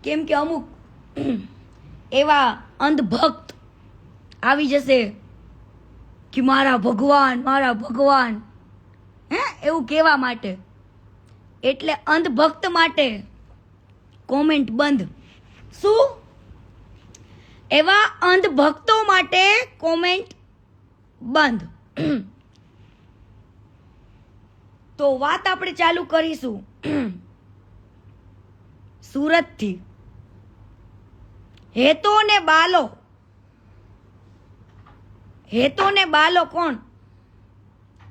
કેમ કે અમુક એવા અંધભક્ત આવી જશે કે મારા ભગવાન હે એવું કહેવા માટે, એટલે અંધભક્ત માટે કોમેન્ટ બંધ. શું? એવા અંધભક્તો માટે કોમેન્ટ બંધ. તો વાત આપણે ચાલુ કરીશું સુરતથી. હેતો ને બાલો કોણ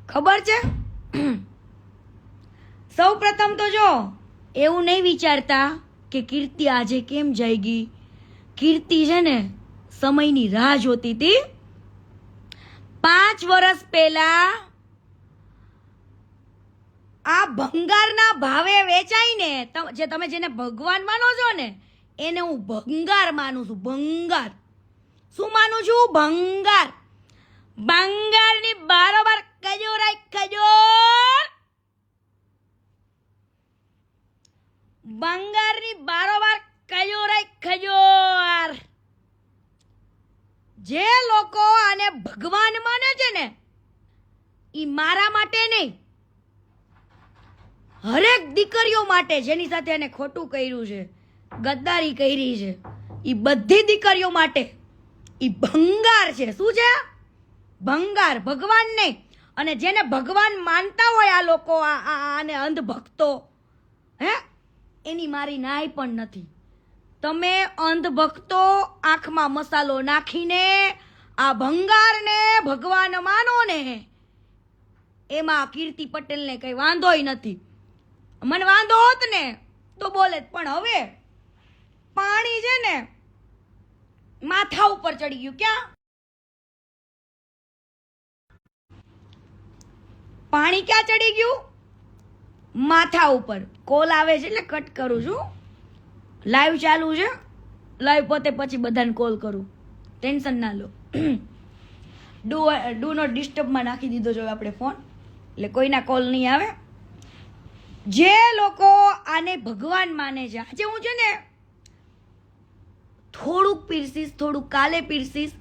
ખબર છે? સૌ પ્રથમ તો જો એવું નહીં વિચારતા કે કીર્તિ આજે કેમ જાયગી. કીર્તિ છે ને સમયની રાહ જોતી હતી. 5 વર્ષ પહેલા આ ભંગારના ભાવે વેચાય ને, જે તમે જેને ભગવાન માનો છો ને એને હું ભંગાર માનું છું. ભંગાર શું માનું છું? ભંગાર. ભંગારની બારોબાર ખજૂર ખજૂર, ભંગારની બારોબાર ખજૂર. જે લોકો આને ભગવાન માને છે ને ઈ મારા માટે નહીં, હરેક દીકરીઓ માટે જેની સાથે એને ખોટું કર્યું છે, ગદ્દારી કરી છે, ઈ બધી દીકરીઓ માટે ઈ ભંગાર છે. શું છે? ભંગાર. ભગવાન નહીં. અને જેને ભગવાન માનતા હોય આ લોકો, આને અંધભક્તો, હે એની મારી નાય પણ નથી. તમે અંધભક્તો આંખમાં મસાલો નાખીને આ ભંગારને ભગવાન માનો ને, એમાં કીર્તિ પટેલને કઈ વાંધોય નથી. મને વાંધો હોત ને તો બોલે, પણ હવે પાણી છે ને માથા ઉપર ચડી ગયું. ક્યાં પાણી ક્યાં ચડી ગયું? માથા ઉપર. કોલ આવે છે એટલે કટ કરું છું. લાઈવ ચાલુ છે, લાઈવ પોતે પછી બધાને કોલ કરું, ટેન્શન ના લો. ડુ નોટ ડિસ્ટર્બમાં નાખી દીધો જો આપણે ફોન, એટલે કોઈના કોલ નહીં આવે. જે લોકો આને ભગવાન માને છે, આજે હું છે ને થોડુંક પીરસીસ, થોડુંક કાલે પીરસીસ,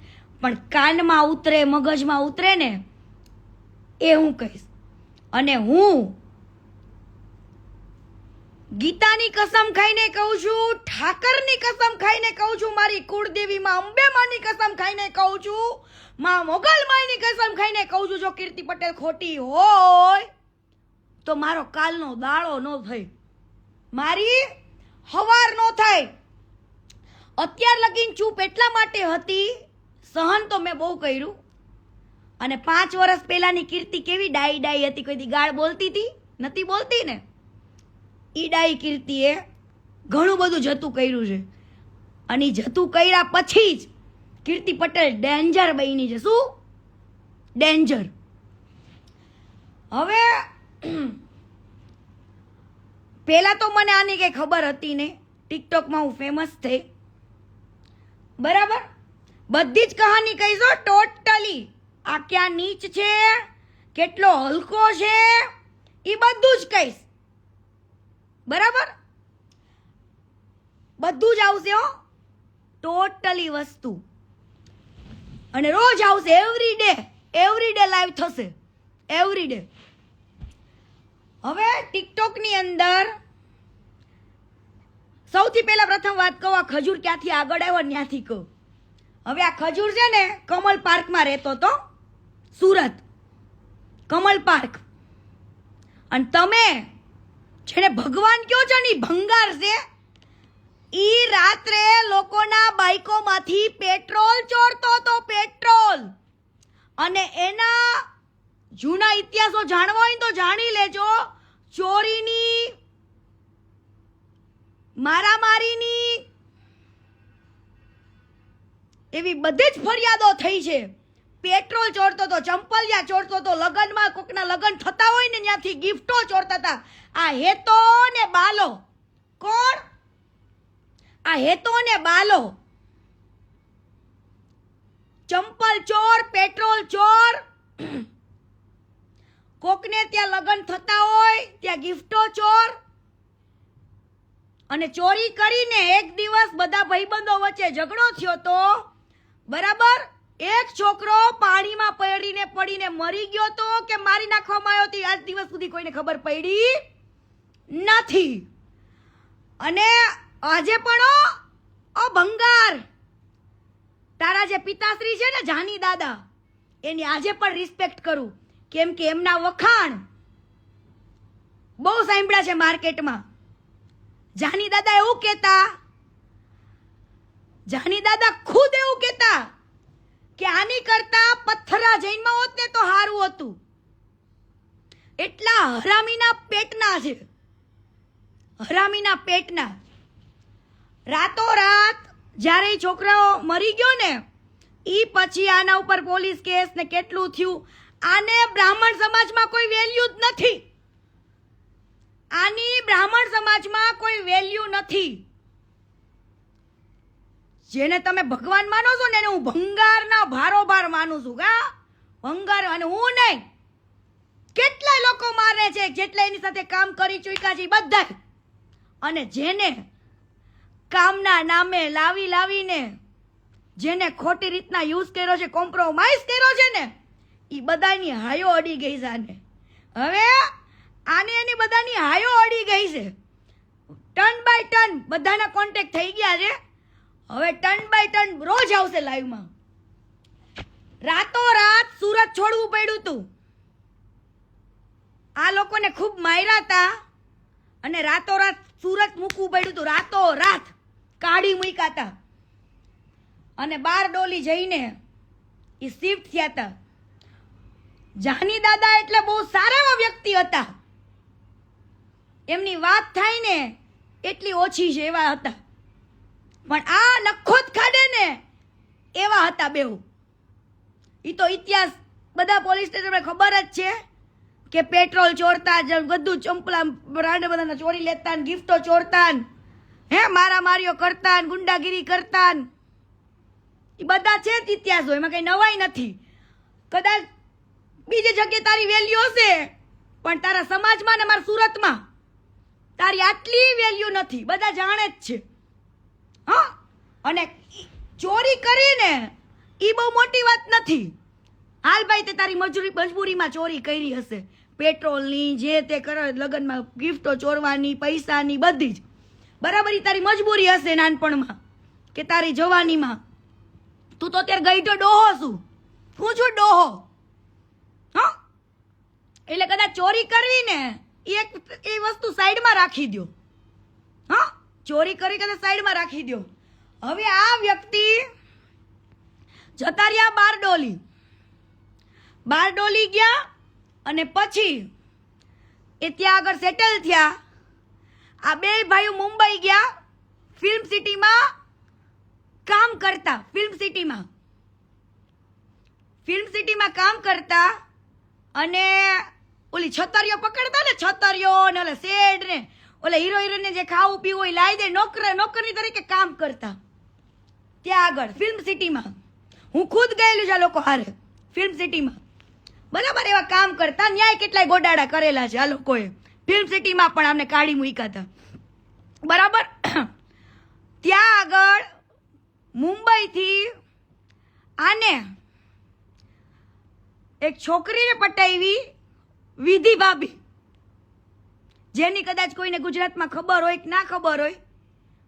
પણ કાનમાં ઉતરે, મગજમાં ઉતરે ને એ હું કહીશ. અને હું ગીતાની કસમ ખાઈને કહું છું, ઠાકરની કસમ ખાઈને કહું છું, મારી કુળદેવી માં અંબે માની કસમ ખાઈને કહું છું, માં મોગલ માની કસમ ખાઈને કહું છું, જો કીર્તિ પટેલ ખોટી હોય તો મારો કાલનો દાડો ન થાય, મારી હવાર ન થાય. અત્યાર લગીન ચૂપ એટલા માટે હતી, સહન તો મેં બહુ કર્યું. અને 5 વર્ષ પહેલાની કીર્તિ કેવી ડાઈ હતી, કોઈ દી ગાળ બોલતી હતી? નથી બોલતી ને. ઈ ડાઈ કીર્તિએ ઘણું બધું જતું કર્યું છે. અને જતું કર્યા પછી જ કીર્તિ પટેલ ડેન્જર બની છે. શું? ડેન્જર. હવે પેલા તો મને આની કઈ ખબર હતી ને, ટિકટોકમાં હું ફેમસ થઈ, બરાબર? બધી જ કહાની કહીશો ટોટલી. આ ક્યાં નીચ છે, કેટલો હલકો છે, એ બધું જ કહીશ, બરાબર? બધું જ આવશે હો, ટોટલી વસ્તુ. અને રોજ આવશે, એવરી ડે લાઈવ થશે, એવરી ડે. હવે ટિકટોક ની અંદર સૌથી પહેલા પ્રથમ વાત કહું, આ ખજૂર ક્યાંથી આગળ આવ્યો ત્યાંથી કહું. હવે આ ખજૂર છે ને કમલ પાર્કમાં રહેતો હતો, સુરત કમલ પાર્ક. અને તમે જેને ભગવાન કયો છો ને ભંગાર છે, ઈ રાત્રે લોકોના બાઈકોમાંથી પેટ્રોલ ચોરતો હતો, પેટ્રોલ. અને એના જૂના ઇતિહાસો જાણવા હોય તો જાણી લેજો. ચોરીની, મારામારીની એવી બધી જ ફરિયાદો થઈ છે. પેટ્રોલ ચોરતો તો, ચંપલિયા ચોરતો તો, લગનમાં કોકના લગન થતા હોય ને ત્યાંથી ગિફ્ટો ચોરતા હતા. આ હેતો ને બાલો કોણ? આ હેતો ને બાલો, ચંપલ ચોર, પેટ્રોલ ચોર. કોકને ત્યાં લગન થતા હોય ત્યાં ગિફ્ટો ચોર. અને ચોરી કરીને એક દિવસ બધા ભાઈબંધો વચ્ચે ઝઘડો થયો તો બરાબર એક છોકરો પાણીમાં પડીને મરી ગયો તો કે મારી નાખવામાં આવ્યો તો આજ દિવસ સુધી કોઈને ખબર પડી નથી. અને આજે પણ ભંગાર તારા જે પિતાશ્રી છે ને જાની દાદા એની આજે પણ રિસ્પેક્ટ કરું, કેમ કે એમના વખાણ બહુ સાંભળ્યા છે માર્કેટમાં. જાની દાદા એવું કહેતા, જાની દાદા ખુદ એવું કહેતા કે આની કરતા પથ્થરા જૈનમાં હોત ને તો સારું હતું. એટલા હરામીના પેટના છે, હરામીના પેટના. રાતોરાત જ્યારે એ છોકરાઓ મરી ગયો ને ઈ પછી આના ઉપર પોલીસ કેસ ને કેટલું થયું. આને બ્રાહ્મણ સમાજમાં કોઈ વેલ્યુ જ નથી, આની બ્રાહ્મણ સમાજમાં કોઈ વેલ્યુ નથી. જેને તમે ભગવાન માનો છો ને એને હું ભંગારના ભારોભાર માનું છું. ભંગાર, અને હું નહીં, કેટલાય લોકો માને છે જેટલા એની સાથે કામ કરી ચૂક્યા છે બધા. અને જેને કામના નામે લાવીને જેને ખોટી રીતના યુઝ કર્યો છે, કોમ્પ્રોમાઇઝ કર્યો છે ને એ બધાની હાયો અડી ગઈ છે. આને હવે આને એની બધાની હાયો અડી ગઈ છે. ટર્ન બાય ટર્ન બધાના કોન્ટેક્ટ થઈ ગયા છે. હવે ટર્ન બાય ટર્ન રોજ આવશે લાઈવમાં. રાતોરાત સુરત છોડવું પડ્યું હતું. આ લોકોને ખૂબ માર્યા હતા અને રાતોરાત સુરત મૂકવું પડ્યું હતું. રાતોરાત કાઢી મૂક્યા હતા અને બારડોલી જઈને એ શિફ્ટ થયા હતા. જાની દાદા એટલે બહુ સારા એવા વ્યક્તિ હતા. એમની વાત થાય ને એટલી ઓછી છે એવા હતા. પણ આ નખોદ ખાડે ને એવા હતા બેઉ. ઈ તો ઇતિહાસ બધા પોલીસ સ્ટેશન ખબર જ છે કે પેટ્રોલ ચોરતા, બધું ચંપલા બ્રાન્ડ બધાના ચોરી લેતા, ગિફ્ટો ચોરતા, મારામારીઓ કરતા, ગુંડાગીરી કરતા. એ બધા છે જ ઇતિહાસો, એમાં કઈ નવાઈ નથી. કદાચ બીજી જગ્યાએ તારી વેલ્યુ હશે પણ તારા સમાજમાં ને મારા સુરતમાં તારી આટલી વેલ્યુ નથી, બધા જાણે જ છે. હા, અને ચોરી કરીને ઈ બહુ મોટી વાત નથી. હાલ ભાઈ તે તારી મજબૂરીમાં ચોરી કરી હશે, પેટ્રોલની જે તે કરે લગ્નમાં ગિફ્ટો ચોરવાની, પૈસાની, બધી જ બરાબર. ઈ તારી મજબૂરી હશે નાનપણમાં કે તારી જવાનીમાં. તું તો અત્યારે ગઈઢો ડોહો છું, હું છું ડોહો. હા, એટલે કદાચ ચોરી કરવી ને એ વસ્તુ સાઈડમાં રાખી દો. હા, ચોરી કરી કદાચ સાઈડમાં રાખી દો. હવે આ વ્યક્તિ જતા રહ્યા બારડોલી ગયા અને પછી એ ત્યાં આગળ સેટલ થયા. આ બે ભાઈઓ મુંબઈ ગયા ફિલ્મ સિટીમાં કામ કરતા. ફિલ્મ સિટીમાં કામ કરતા અને ઓલી છતરીઓ પકડતા ને, છતરીઓ ને ઓલા શેડ ને ઓલા હીરો હિરોઈનને જે ખાવું પીવું હોય લાવી દે, નોકરી તરીકે કામ કરતા ત્યાં આગળ ફિલ્મ સિટીમાં. હું ખુદ ગયેલું છે આ લોકો હારે ફિલ્મ સિટીમાં. બરાબર, એવા કામ કરતા. ન્યાય કેટલાય ગોડાડા કરેલા છે આ લોકોએ. ફિલ્મ સિટીમાં પણ આમને કાઢી મૂક્યા હતા. બરાબર, ત્યાં આગળ મુંબઈથી આને એક છોકરીને પટાવી, વિધિ ભાભી, જેની કદાચ કોઈને ગુજરાતમાં ખબર હોય કે ના ખબર હોય,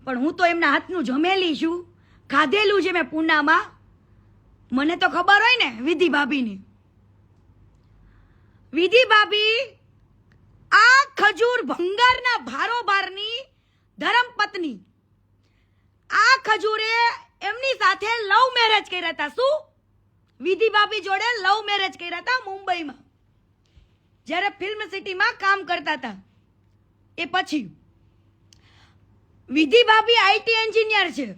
પણ હું તો એમના હાથનું જમેલી છું, ખાધેલું છે મેં પૂનામાં. મને તો ખબર હોય ને વિધિ ભાભીની. વિધિ ભાભી આ ખજૂર ભંગારના ભારોભારની ધર્મપત્ની. આ ખજૂરે એમની સાથે લવ મેરેજ કર્યા હતા. શું? વિધિ ભાભી જોડે લવ મેરેજ કર્યા હતા મુંબઈમાં, જ્યારે ફિલ્મ સિટીમાં કામ કરતા હતા. એ પછી વિધિ ભાભી આઈટી એન્જિનિયર છે.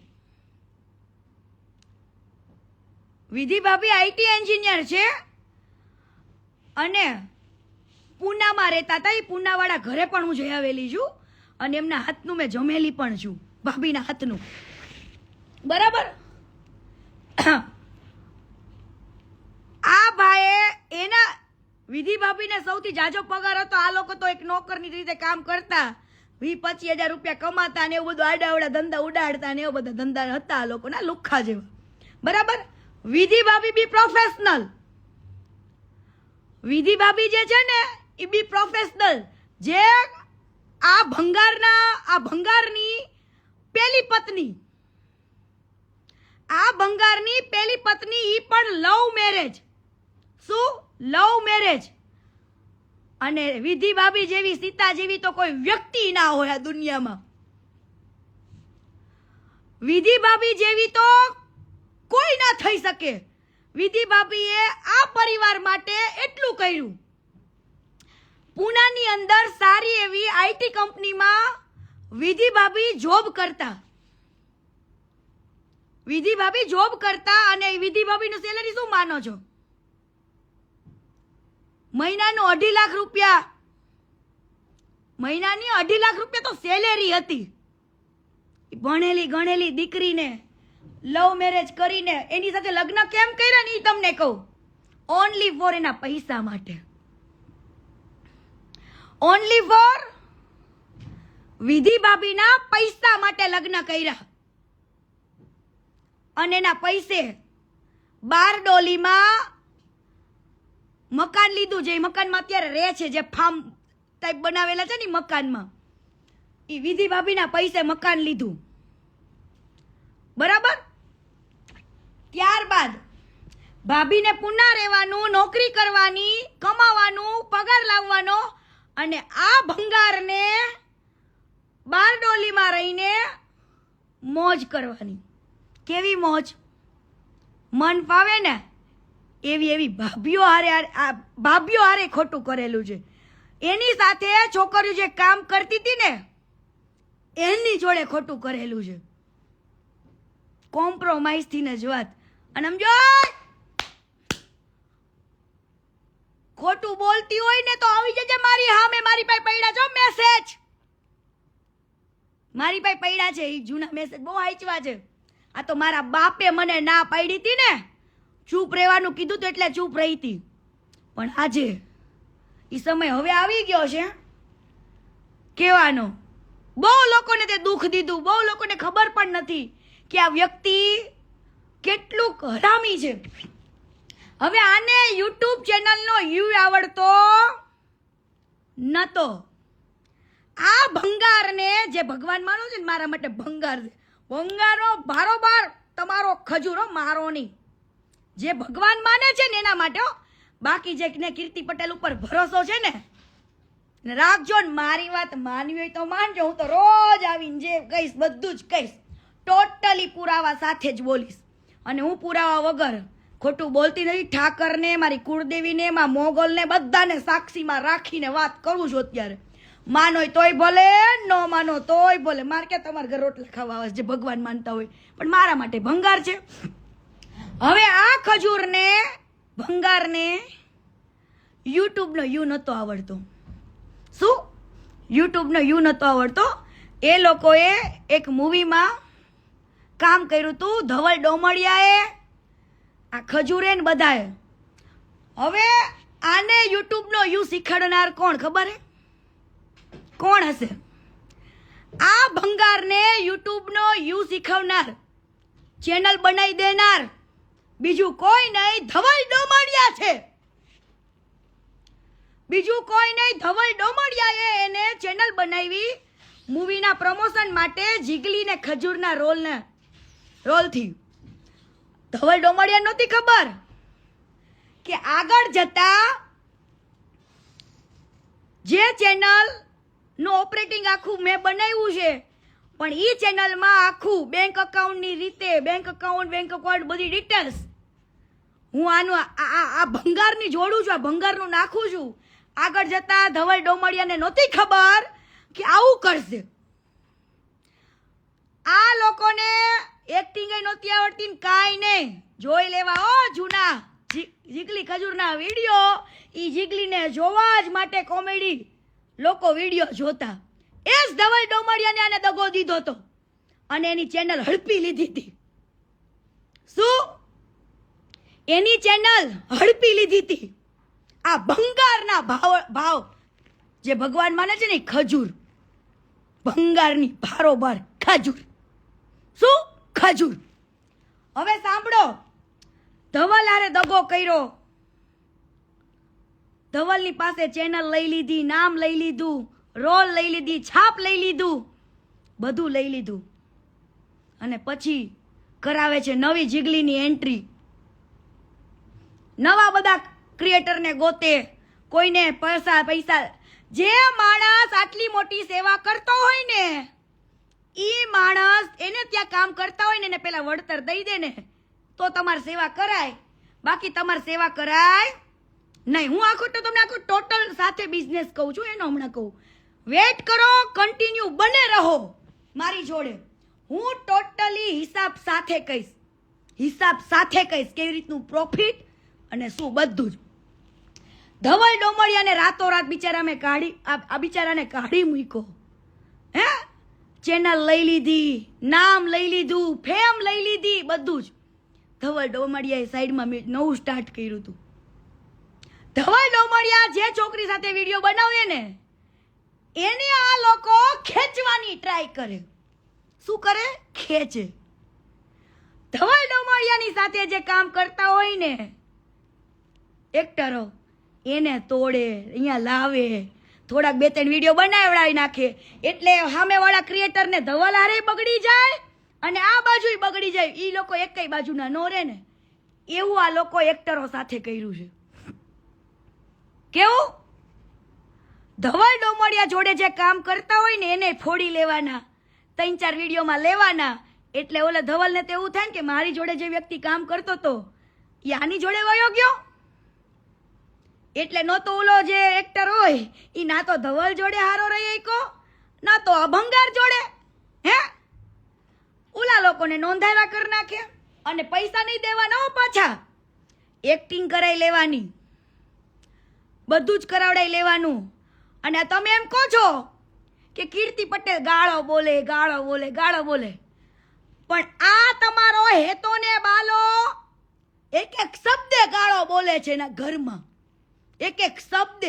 વિધિ ભાભી આઈટી એન્જિનિયર છે અને પૂનામાં રહેતા હતા. એ પૂનાવાળા ઘરે પણ હું જઈ આવેલી છું અને એમના હાથનું મેં જમેલી પણ છું, ભાભીના હાથનું. બરાબર, આ ભાઈએ એના વિધિ ભાભીને સૌથી જાજો પગાર હતો. આ લોકો તો એક નોકરની રીતે કામ કરતા. 20-25 હજાર રૂપિયા કમાતા ને એવું બધું આડાવડા ધંધા ઉડાડતા ને એવા બધા ધંધા હતા આ લોકોના લુખ્ખા જેવા. બરાબર. વિધિ ભાભી બી પ્રોફેશનલ. વિધિ ભાભી જે છે ને એ બી પ્રોફેશનલ. જે આ ભંગારની પેલી પત્ની, આ ભંગારની પેલી પત્ની ઈ પણ લવ મેરેજ. શું? Love marriage. અને વિધિ ભાભી જેવી, સીતા જેવી તો કોઈ વ્યક્તિ ના હોય આ દુનિયામાં. વિધિ ભાભી જેવી તો કોઈ ના થઈ શકે. વિધિ ભાભીએ આ પરિવાર માટે એટલું કર્યું. પૂનાની અંદર સારી એવી આઈટી કંપનીમાં વિધિ ભાભી જોબ કરતા. વિધિ ભાભી જોબ કરતા અને વિધિ ભાભીનું સેલરી શું માનો છો? મહિનાનું 2.5 લાખ રૂપિયા. મહિનાની 2.5 લાખ રૂપિયા તો સેલેરી હતી. ભણેલી ગણેલી દીકરીને લવ મેરેજ કરીને એની સાથે લગ્ન કેમ કર્યા ને એ તમને કહું. ઓનલી ફોર એના પૈસા માટે. ઓનલી ફોર વિધિ ભાભીના પૈસા માટે લગ્ન કર્યા. અને એના પૈસે બારડોલીમાં મકાન લીધું. જે મકાનમાં અત્યારે રહે છે, જે ફાર્મ ટાઈપ બનાવેલા છે ને મકાનમાં, એ વિધિ ભાભીના પૈસે મકાન લીધું. બરાબર. ત્યારબાદ ભાભીને પુના રહેવાનું, નોકરી કરવાની, કમાવાનું, પગાર લાવવાનો અને આ ભંગારને બારડોલીમાં રહીને મોજ કરવાની. કેવી મોજ? મન ફાવે ને એવી ભાભીઓ હારે ખોટું કરેલું છે. એની સાથે છોકરીઓ જે કામ કરતી હતી ને એની જોડે ખોટું કરેલું છે. કોમ્પ્રોમાઇઝ થી ને જ વાત. અને સમજો ખોટું બોલતી હોય ને તો આવી જજે મારી સામે. મારી પાસે પડ્યા છો મેસેજ. મારી પાસે પડ્યા છે એ જૂના મેસેજ, બહુ વાંચવા છે. આ તો મારા બાપે મને ના પાડી હતી ને, ચૂપ રહેવાનું કીધું તો એટલે ચૂપ રહી હતી. પણ આજે એ સમય હવે આવી ગયો છે કહેવાનો. બહુ લોકોને તે દુઃખ દીધું. બહુ લોકોને ખબર પણ નથી કે આ વ્યક્તિ કેટલું હરામી છે. હવે આને યુટ્યુબ ચેનલનો યુ આવડતો નતો. આ ભંગારને, જે ભગવાન માનો છે ને મારા માટે ભંગાર છે, ભંગારનો બારોબાર તમારો ખજૂરો, મારો નહીં. જે ભગવાન માને છે ને એના માટે. બાકી જે કીર્તિ પટેલ ઉપર ભરોસો છે ને રાખજો ને. મારી વાત માનવી હોય તો માનજો. હું તો રોજ આવીને જે કહીશ બધું જ કહીશ. ટોટલી પુરાવા સાથે જ બોલીશ. અને હું પુરાવા વગર ખોટું બોલતી નથી. ઠાકરને, મારી કુળદેવીને, માં મોગલને બધાને સાક્ષીમાં રાખીને વાત કરું છું અત્યારે. માનો તોય ભલે, ન માનો તોય ભલે. મારે કે તમારા ઘર રોટલા ખાવા આવે જે ભગવાન માનતા હોય, પણ મારા માટે ભંગાર છે. હવે આ ખજૂરને, ભંગારને યુટ્યુબનો યુ નતો આવડતો. શું? યુટ્યુબનો યુ નતો આવડતો. એ લોકોએ એક મૂવીમાં કામ કર્યું હતું, ધવલ ડોમડિયાએ, આ ખજૂરે ને બધાએ. હવે આને યુટ્યુબનો યુ શીખવાડનાર કોણ ખબર હે? કોણ હશે? આ ભંગારને યુટ્યુબનો યુ શીખવનાર, ચેનલ બનાવી દેનાર બીજું કોઈ નહીં, ધવલ ડોમડિયા છે. બીજું કોઈ નહીં, ધવલ ડોમડિયાએ એને ચેનલ બનાવી મૂવીના પ્રમોશન માટે, જીગલી ને ખજૂરના રોલથી. ધવલ ડોમડિયા નહોતી ખબર કે આગળ જતા જે ચેનલ નું ઓપરેટિંગ આખું મેં બનાવ્યું છે, પણ ઈ ચેનલમાં આખું બેંક અકાઉન્ટની રીતે, બેંક અકાઉન્ટ બધી ડિટેલ્સ હું આનું આ ભંગારની જોડું છું, આ ભંગારનું નાખું છું. આગળ જતા ધવલ ડોમડિયાને નહોતી ખબર કે આવું કરશે. આ લોકોને એક્ટિંગ નહોતી આવડતી, કાંઈ નહીં. જોઈ લેવા ઓ જૂના જીગલી ખજૂરના વિડીયો. ઈ જીગલીને જોવા જ માટે કોમેડી લોકો વિડીયો જોતા. એ જ ધવલ ડોમડિયાને આને દગો દીધો હતો અને એની ચેનલ હડપી લીધી હતી. શું? એની ચેનલ હડપી લીધી હતી. આ ભંગારના ભાવ જે ભગવાન માને છે ને ખજૂર, ભંગારની ભારોભાર ખાજૂર. શું ખાજૂર? હવે સાંભળો, ધવલ હારે દગો કર્યો. ધવલની પાસે ચેનલ લઈ લીધી, નામ લઈ લીધું, રોલ લઈ લીધી, છાપ લઈ લીધું, બધું લઈ લીધું, અને પછી કરાવે છે નવી જીગલીની એન્ટ્રી. નવા બધા ક્રિએટરને ગોતે, કોઈને પૈસા. જે માણસ આટલી મોટી સેવા કરતો હોય ને, ઈ માણસ એને ત્યાં કામ કરતા હોય ને એને પેલા વળતર દઈ દે ને તો તમારી સેવા કરાય, બાકી તમારી સેવા કરાય નહીં. હું આખું તો તમને આખું ટોટલ સાથે બિઝનેસ કહું છું, એનો હમણાં કહું. વેટ કરો, કન્ટિન્યુ બને રહો મારી જોડે. હું ટોટલી હિસાબ સાથે કહીશ કેવી રીતનું પ્રોફિટ અને શું બધું જ. ધવલ ડોમડિયાને રાતોરાત બિચારા મેં આ બિચારાને કાઢી મૂક્યો. હે, ચેનલ લઈ લીધી, નામ લઈ લીધું, ફેમ લઈ લીધી, બધું જ. ધવલ ડોમડિયાએ સાઈડમાં નવું સ્ટાર્ટ કર્યું હતું. ધવલ ડોમડિયા જે છોકરી સાથે વિડીયો બનાવે ને એને આ લોકો ખેંચવાની ટ્રાય કરે. શું કરે? ખેંચે. ધવલ ડોમડિયાની સાથે જે કામ કરતા હોય ને એક્ટરો, એને તોડે, અહીંયા લાવે, થોડાક 2-3 વિડીયો બનાવડાવી નાખે, એટલે સામેવાળા ક્રિએટરને ધવલ હારે બગડી જાય અને આ બાજુ બગડી જાય. એ લોકો એકેય બાજુના નો રહે ને, એવું આ લોકો એક્ટરો સાથે કર્યું છે. કેવું? ધવલ ડોમડિયા જોડે જે કામ કરતા હોય ને એને ફોડી લેવાના, 3-4 વિડીયોમાં લેવાના. એટલે ઓલા ધવલને તો એવું થાય ને કે મારી જોડે જે વ્યક્તિ કામ કરતો હતો એ આની જોડે વયો ગયો. એટલે નો તો ઓલો જે એક્ટર હોય એ ના તો ધવલ જોડે હારો રહી કો, ના તો અભંગાર જોડે. હે, ઓલા લોકોને નોંધાવ્યા કરી નાખે અને પૈસા નહીં દેવાના હો પાછા. એક્ટિંગ કરાવી લેવાની, બધું જ કરાવડાવી લેવાનું. અને તમે એમ કહો છો કે કીર્તિ પટેલ ગાળો બોલે, પણ આ તમારો હેતો ને બાલો એક શબ્દે ગાળો બોલે છે એના ઘરમાં, એક શબ્દ.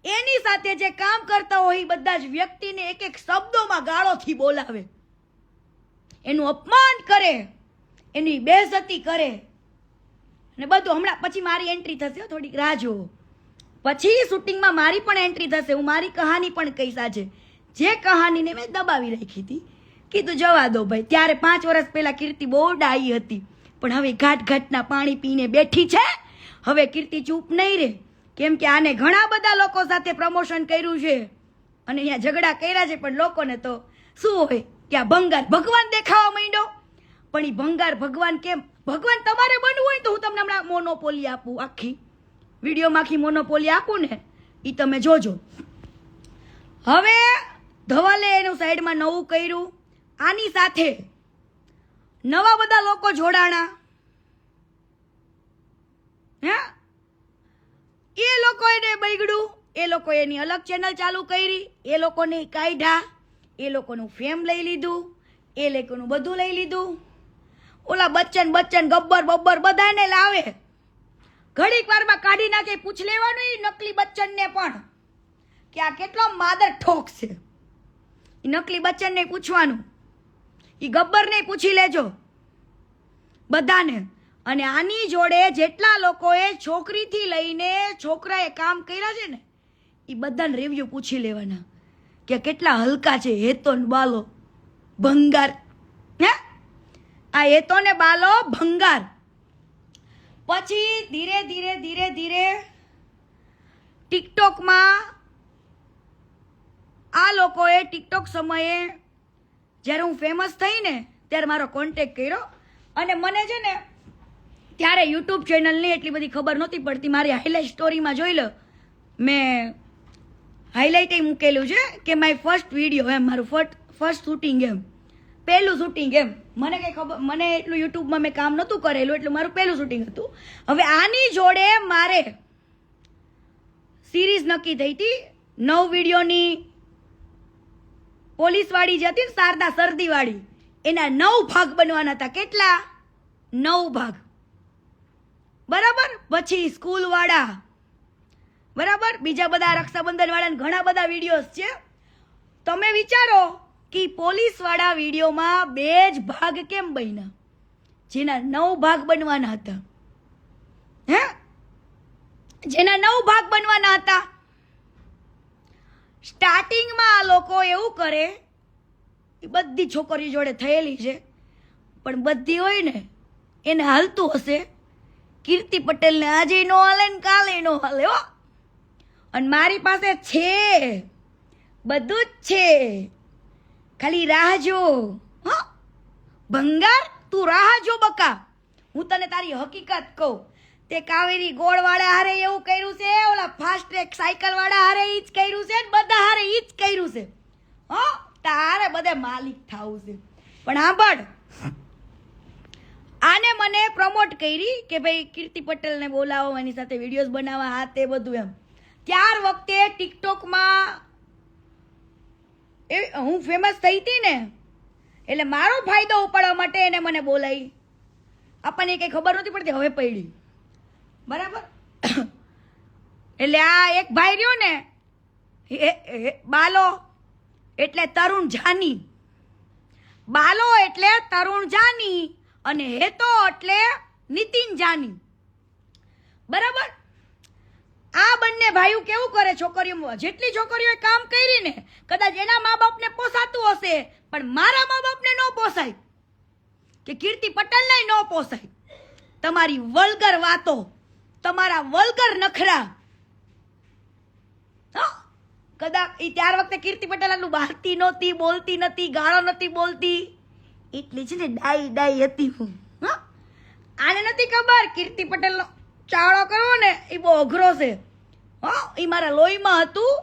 એની સાથે જે કામ કરતા હોય એ બધા જ વ્યક્તિને એક શબ્દોમાં ગાળોથી બોલાવે, એનું અપમાન કરે, એની બેઇજ્જતી કરે અને બધું. હમણાં પછી મારી એન્ટ્રી થશે, થોડીક રાહ જુઓ. પછી શૂટિંગમાં મારી પણ એન્ટ્રી થશે. હું મારી કહાની પણ કહીશ આજે. જે કહાનીને મેં દબાવી રાખી હતી, કીધું જવા દો ભાઈ. ત્યારે 5 વર્ષ પહેલા કીર્તિ બહુ ડાઈ હતી, પણ હવે ઘાટના પાણી પીને બેઠી છે. હવે કીર્તિ ચૂપ નહીં રહે, કેમ કે આને ઘણા બધા લોકો સાથે પ્રમોશન કર્યું છે અને અહીંયા ઝઘડા કર્યા છે, પણ લોકોને તો શું હોય કે આ ભંગાર ભગવાન દેખાવા માંડ્યો. પણ એ ભંગાર ભગવાન કેમ? ભગવાન તમારે બનવું હોય તો હું તમને હમણાં મોનોપોલી આપું, આખી વિડીયોમાં આખી મોનોપોલી આપું ને, એ તમે જોજો. હવે ધવલે એનું સાઈડમાં નવું કર્યું, આની સાથે નવા બધા લોકો જોડાણા. હે, એ લોકો એને બગડ્યું, એ લોકો એની અલગ ચેનલ ચાલુ કરી, એ લોકોને કાઢ્યા, એ લોકોનું ફેમ લઈ લીધું, એ લોકોનું બધું લઈ લીધું. ઓલા બચ્ચન ગબ્બર બધાને લાવે, ઘડીક વારમાં કાઢી નાખે. પૂછ લેવાનું એ નકલી બચ્ચનને પણ કે આ કેટલો માદર ઠોક છે. એ નકલી બચ્ચનને પૂછવાનું, એ ગબ્બરને પૂછી લેજો બધાને. અને આની જોડે જેટલા લોકોએ છોકરીથી લઈને છોકરાએ કામ કર્યા છે ને એ બધાને રિવ્યુ પૂછી લેવાના કે કેટલા હલકા છે. હેતો ને બાલો ભંગાર. હે, આ હેતો ને બાલો ભંગાર. પછી ધીરે ધીરે ટિકટોકમાં આ લોકોએ ટિકટોક સમયે જ્યારે હું ફેમસ થઈ ને ત્યારે મારો કોન્ટેક્ટ કર્યો. અને મને છે ને ત્યારે યુટ્યુબ ચેનલની એટલી બધી ખબર નહોતી પડતી. મારી હાઇલાઇટ સ્ટોરીમાં જોઈ લો, મેં હાઇલાઇટ મૂકેલું છે કે માય ફર્સ્ટ વિડીયો, એમ મારું ફર્સ્ટ શૂટિંગ, એમ પહેલું શૂટિંગ, એમ. મને કંઈ ખબર, મને એટલું યુટ્યુબમાં મેં કામ નહોતું કરેલું, એટલું મારું પહેલું શૂટિંગ હતું. હવે આની જોડે મારે સિરીઝ નક્કી થઈ હતી 9 વિડીયોની. પોલીસવાળી જે હતી ને, શારદા સરદીવાળી, એના 9 ભાગ બનવાના હતા. કેટલા? 9 ભાગ. બરાબર. પછી સ્કૂલ વાળા, બરાબર, બીજા બધા રક્ષાબંધન વાળા ઘણા બધા વિડીયોઝ છે. તમે વિચારો કે પોલીસવાળા વિડીયોમાં 2 જ ભાગ કેમ બન્યા, જેના 9 ભાગ બનવાના હતા? હે, જેના 9 ભાગ બનવાના હતા. સ્ટાર્ટિંગમાં આ લોકો એવું કરે, એ બધી છોકરીઓ જોડે થયેલી છે, પણ બધી હોય ને એને હાલતું હશે. કીર્તિ પટેલને આજે નો હાલે ને કાલે નો હાલે હો. અને મારી પાસે છે, બધું જ છે, ખાલી રાહ જો. હા ભંગાર, તું રાહ જો બકા. હું તને તારી હકીકત કહું. તે કાવેરી ગોળવાળા હારે એવું કર્યું છે, ઓલા ફાસ્ટ ટ્રેક સાયકલ વાળા હારે ઈ જ કર્યું છે, બધા હારે ઈ જ કર્યું છે. હા, તારે બધે માલિક થાવું છે. પણ સાંભળ, આને મને પ્રમોટ કરી કે ભાઈ કીર્તિ પટેલને બોલાવો, એની સાથે વિડીયોઝ બનાવવા, હા તે બધું એમ. ત્યાર વખતે ટિકટોકમાં હું ફેમસ થઈ હતી ને, એટલે મારો ફાયદો ઉપાડવા માટે એને મને બોલાવી. આપણને કંઈ ખબર નહોતી પડતી, હવે પડી. બરાબર. એટલે આ એક ભાઈ રહ્યો ને, બાલો એટલે તરુણ જાની, બાલો એટલે તરુણ જાની, અને હેતો એટલે નીતિન જાની. બરાબર. આ બંને ભાઈઓ કેવું કરે, છોકરીઓ, જેટલી છોકરીઓએ કામ કરી ને, કદાચ એના મા બાપને પોસાતું હશે, પણ મારા મા બાપને ન પોસાય, કે કીર્તિ પટેલને ન પોસાય. તમારી વલ્ગર વાતો, તમારા વલ્ગર નખરા. કદાચ ત્યાર વખતે કીર્તિ પટેલ આટલું બહારતી નહોતી, બોલતી નથી, ગાળો નથી બોલતી, એટલી છે ને ડાઈ હતી હું. આને નથી ખબર કીર્તિ પટેલનો ચાળો કરવો ને એ બહુ અઘરો છે. હા, એ મારા લોહીમાં હતું.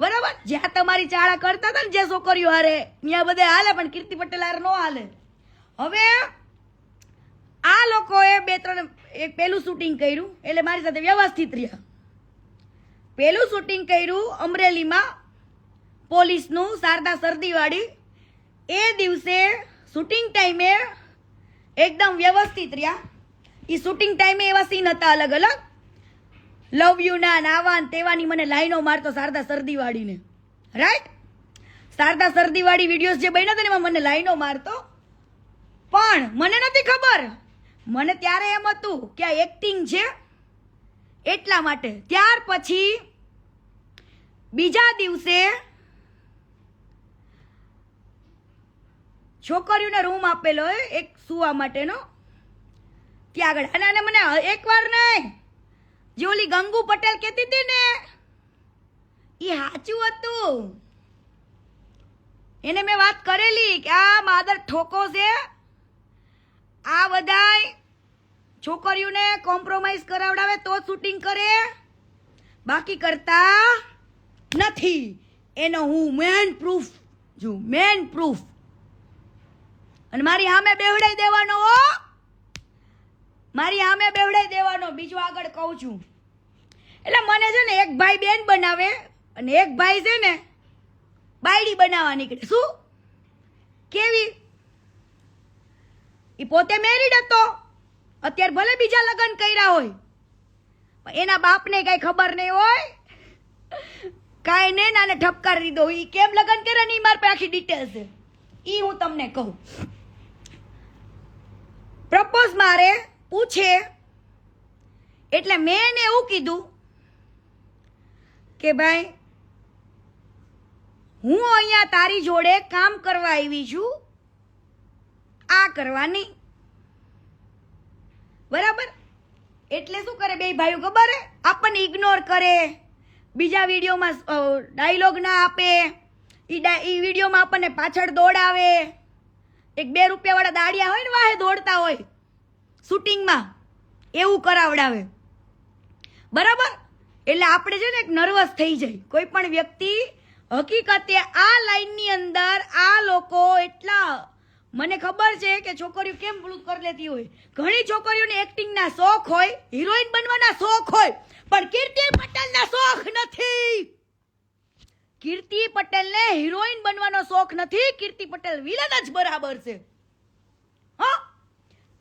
બરાબર. જ્યાં તમારી ચાળા કરતા હતા ને જે છોકરીઓ હારે, ત્યાં બધે હાલે, પણ કીર્તિ પટેલ હારે ન હાલે. હવે આ લોકોએ 2-3 એક પહેલું શૂટિંગ કર્યું, એટલે મારી સાથે વ્યવસ્થિત રહ્યા. પહેલું શૂટિંગ કર્યું અમરેલીમાં પોલીસનું, શારદા સરદીવાળી. એ દિવસે શૂટિંગ ટાઈમે એકદમ વ્યવસ્થિત રહ્યા. એ શૂટિંગ ટાઈમે એવા સીન હતા અલગ અલગ, લવ યુ ના નાવાન તેવાની મને લાઈનો મારતો શારદા સરદીવાળીને. રાઈટ. શારદા સરદીવાળી વિડીયોઝ જે બન્યા હતા ને એમાં મને લાઈનો મારતો. પણ મને નથી ખબર, મને ત્યારે એમ હતું કે આ એક્ટિંગ છે એટલા માટે. ત્યાર પછી બીજા દિવસે છોકરીઓને રૂમ આપેલો હોય એક સુવા માટેનો, ત્યાં આગળ. અને મને એકવાર નહીં, જે ઓલી ગંગુ પટેલ કહેતી હતી ને એ સાચું હતું. એને મેં વાત કરેલી કે આ માદર ઠોકો છે, આ બધાય છોકરીઓને કોમ્પ્રોમાઇઝ કરાવડાવે તો શૂટિંગ કરે, બાકી કરતા નથી. એનો હું મેન પ્રૂફ જો, મેન પ્રૂફ. અને મારી સામે બેવડાઈ દેવાનો હો, મારી સામે બેવડાઈ દેવાનો. બીજું આગળ કહું છું. એટલે મને છે ને એક ભાઈ બેન બનાવે, અને એક ભાઈ છે ને બાયડી બનાવવા નીકળે. શું કેવી? એ પોતે મેરીડ હતો, અત્યારે ભલે બીજા લગ્ન કર્યા હોય, પણ એના બાપને કઈ ખબર નહીં હોય, કાંઈ નહીં, નાને ઠપકારી દીધો. એ કેમ લગ્ન કરે ને એ મારી પાસે આખી ડિટેલ છે, એ હું તમને કહું. પ્રપોઝ મારે પૂછે, એટલે મેં એને એવું કીધું કે ભાઈ હું અહીંયા તારી જોડે કામ કરવા આવી છું, આ કરવા નહીં. બરાબર. એટલે શું કરે બે ભાઈઓ ખબર હે, આપણને ઇગ્નોર કરે, બીજા વિડીયોમાં ડાયલોગ ના આપે, એ વિડીયોમાં આપણને પાછળ દોડાવે. એક 2 રૂપિયાવાળા દાડિયા હોય ને વાહે દોડતા હોય શૂટિંગમાં, એવું કરાવડાવે. બરાબર. એટલે આપણે છે ને એક નર્વસ થઈ જાય કોઈ પણ વ્યક્તિ. હકીકતે આ લાઈનની અંદર આ લોકો એટલા, મને ખબર છે કે છોકરીઓ કેમ પેલું કરી લેતી હોય. ઘણી છોકરીઓને એક્ટિંગના શોખ હોય, હિરોઈન બનવાના શોખ હોય, પણ કીર્તિ પટેલના શોખ નથી. કીર્તિ પટેલને હિરોઈન બનવાનો શોખ નથી. કીર્તિ પટેલ વિલન જ બરાબર છે. હા,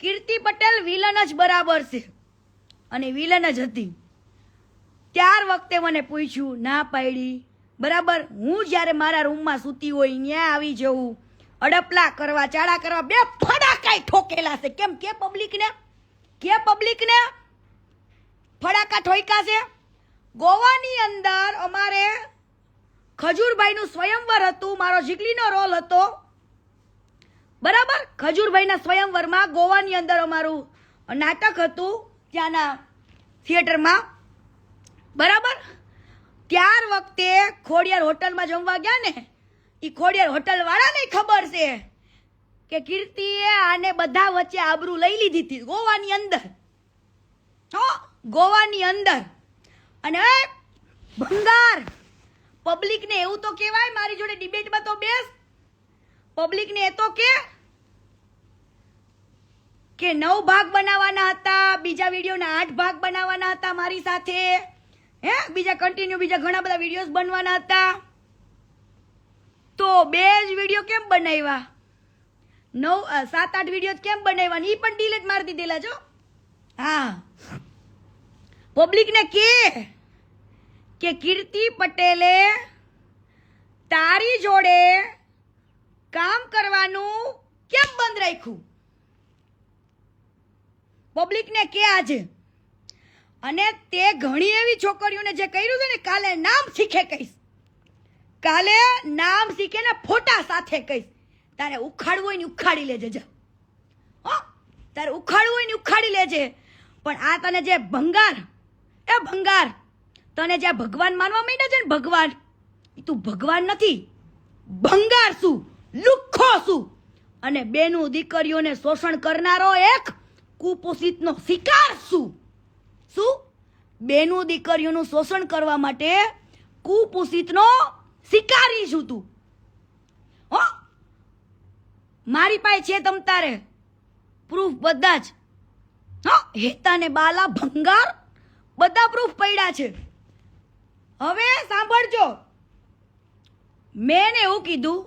કીર્તિ પટેલ વિલન જ બરાબર છે, અને વિલન જ હતી. ત્યાર વખતે મને પૂછ્યું, ના પાડી, બરાબર. હું જ્યારે મારા રૂમમાં સૂતી હોય ત્યાં આવી જવું, અડપલા કરવા, ચાળા કરવા, બે ફડાકાય ઠોકેલા છે. કેમ કે પબ્લિકને ફડાકા ઠોક્યા છે. ગોવાની અંદર અમારે ખજૂરભાઈનું સ્વયંવર હતું, મારો જીગલીનો રોલ હતો, બરાબર. ખજૂરભાઈના સ્વયંવરમાં ગોવાની અંદર અમારું નાટક હતું ત્યાંના થિયેટરમાં, બરાબર. ત્યાર વખતે ખોડિયાર હોટલમાં જમવા ગયા ને, એ ખોડિયાર હોટલ વાળાને ખબર છે કે કીર્તિએ આને બધા વચ્ચે આબરૂ લઈ લીધી હતી ગોવાની અંદર, ગોવાની અંદર. અને ભંગાર પબ્લિકને એવું તો કહેવાય, મારી જોડે ડિબેટમાં તો બેસ, પબ્લિકને એ તો કે 9 ભાગ બનાવવાના હતા, બીજા વિડીયોના 8 ભાગ બનાવવાના હતા મારી સાથે, બીજા કન્ટિન્યુ બીજા ઘણા બધા વિડીયોઝ બનવાના હતા. તો 2 જ વિડીયો કેમ બનાવ્યા? 7-8 વિડીયો કેમ બનાવ્યા? એ પણ ડિલીટ મારી દીધેલા છો. હા, પબ્લિકને કે કીર્તિ પટેલે તારી જોડે કામ કરવાનું કેમ બંધ રાખ્યું? પબ્લિકને કે આજે. અને તે ઘણી એવી છોકરીઓને જે કર્યું છે ને, કાલે નામ શીખે કહીશ, કાલે નામ શીખે ને ફોટા સાથે કહીશ. તારે ઉખાડવું હોય ને ઉખાડી લેજે, જા, તારે ઉખાડવું હોય ને ઉખાડી લેજે. પણ આ તને જે ભંગાર, તને જે ભગવાન માનવા માંડ્યા છે ને, ભગવાન, તું ભગવાન નથી, ભંગાર શું, લુખ્ખો શું, અને બેનું દીકરીઓને શોષણ કરનારો એક કુપોષિતનો શિકાર શું? બેનું દીકરીઓનું શોષણ કરવા માટે કુપોષિતનો શિકારી છું તું. મારી પાસે છે તમ તારે પ્રૂફ બધા જ, હેતા ને બાલા ભંગાર બધા પ્રૂફ પડ્યા છે. હવે સાંભળજો, મેં એવું કીધું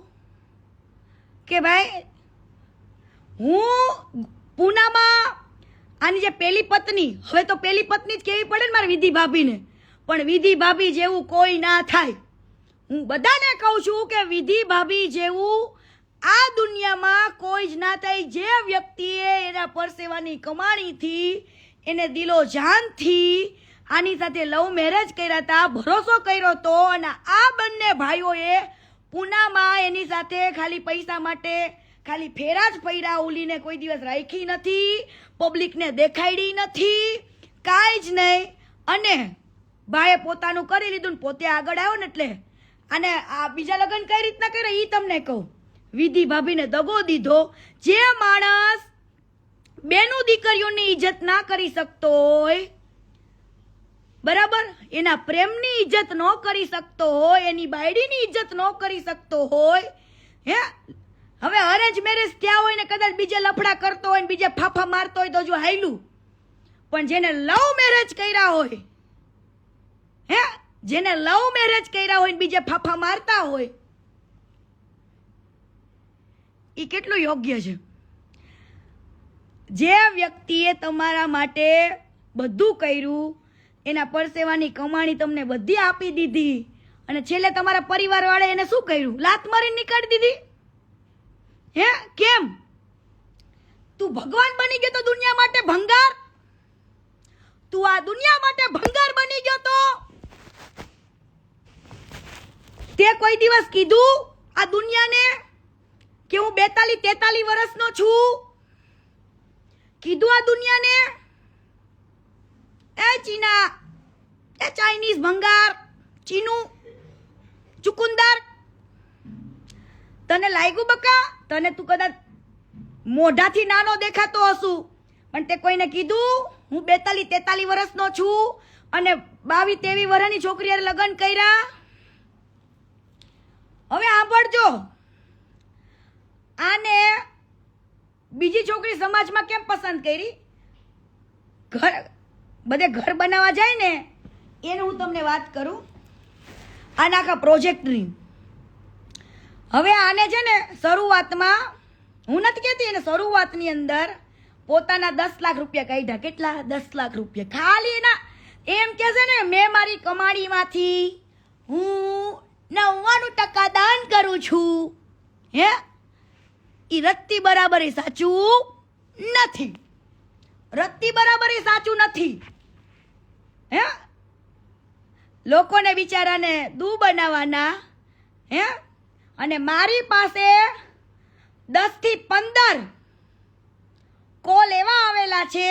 કે ભાઈ હું પૂનામાં આની જે પેલી પત્ની, હવે તો પેલી પત્ની જ કેવી પડે ને મારે વિધિ ભાભીને, પણ વિધિ ભાભી જેવું કોઈ ના થાય. હું બધાને કહું છું કે વિધિ ભાભી જેવું આ દુનિયામાં કોઈ જ ના થાય. જે વ્યક્તિએ એના પરસેવાની કમાણીથી, એને દિલો જાનથી આની સાથે લવ મેરેજ કર્યા હતા, ભરોસો કર્યો હતો, અને આ બંને ભાઈઓએ પૂનામાં એની સાથે ખાલી પૈસા માટે ખાલી ફેરા જ ફર્યા, ઉલીને કોઈ દિવસ રાખી નથી, પબ્લિકને દેખાડી નથી, કાંઈ જ નહીં. અને ભાઈએ પોતાનું કરી લીધું ને પોતે આગળ આવ્યો ને, એટલે અને આ બીજા લગ્ન કઈ રીતના કર્યા એ તમને કહું. વિધિ ભાભીને દગો દીધો. જે માણસ બેનું દીકરીઓની ઇજ્જત ના કરી શકતો હોય, બરાબર, એના પ્રેમની ઇજ્જત ન કરી શકતો હોય, એની બાયડીની ઇજ્જત ન કરી શકતો હોય, હવે અરેન્જ મેરેજ થયા હોય ને કદાચ બીજે લફડા કરતો હોય ને બીજે ફાફા મારતો હોય તો જો હાયલું, પણ જેને લવ મેરેજ કર્યા હોય, જેને લવ મેરેજ કર્યા હોય ને બીજે ફાફા મારતા હોય, એ કેટલું યોગ્ય છે? જે વ્યક્તિએ તમારા માટે બધું કર્યું, એના પરસેવાની કમાણી તમને બધી આપી દીધી, અને છેલ્લે તમારા પરિવાર વાળે એને શું કર્યું? લાત મારીને નીકાળી દીધી. કેમ? તું ભગવાન બની ગયો તો દુનિયા માટે ભંગાર? તું આ દુનિયા માટે ભંગાર બની ગયો તો તે કોઈ દિવસ કીધું આ દુનિયાને કે હું 42-43 વર્ષનો છું? કીધું આ દુનિયાને? એ ચીના, એ ચાઇનીઝ ભંગાર, ચીનું ચુકુંદર, તને લાગ્યું બકા? તને તું કદાચ મોઢાથી નાનો દેખાતો હશું, પણ તે કોઈને કીધું હું 42-43 વર્ષનો છું અને 22-23 વર્ષની છોકરીએ લગ્ન કર્યા? હવે સાંભળજો, આને બીજી છોકરી સમાજમાં કેમ પસંદ કરી? બધે ઘર બનાવવા જાય ને એનું હું તમને વાત કરું, આના આખા પ્રોજેક્ટની. હવે આને છે ને શરૂઆતમાં, હું નથી કહેતી, એને શરૂઆતની અંદર પોતાના 10 લાખ રૂપિયા કાઢ્યા. કેટલા? 10 લાખ રૂપિયા. ખાલી એના એમ કે છે ને, મેં મારી કમાણીમાંથી હું 99% દાન કરું છું. હે ઈ રત્તી બરાબર ઈ સાચું નથી. રત્તી બરાબર ઈ સાચું નથી. હે લોકોને બિચારાને દૂ બનાવવાના. હે અને મારી પાસે 10 થી 15 કોલ એવા આવેલા છે,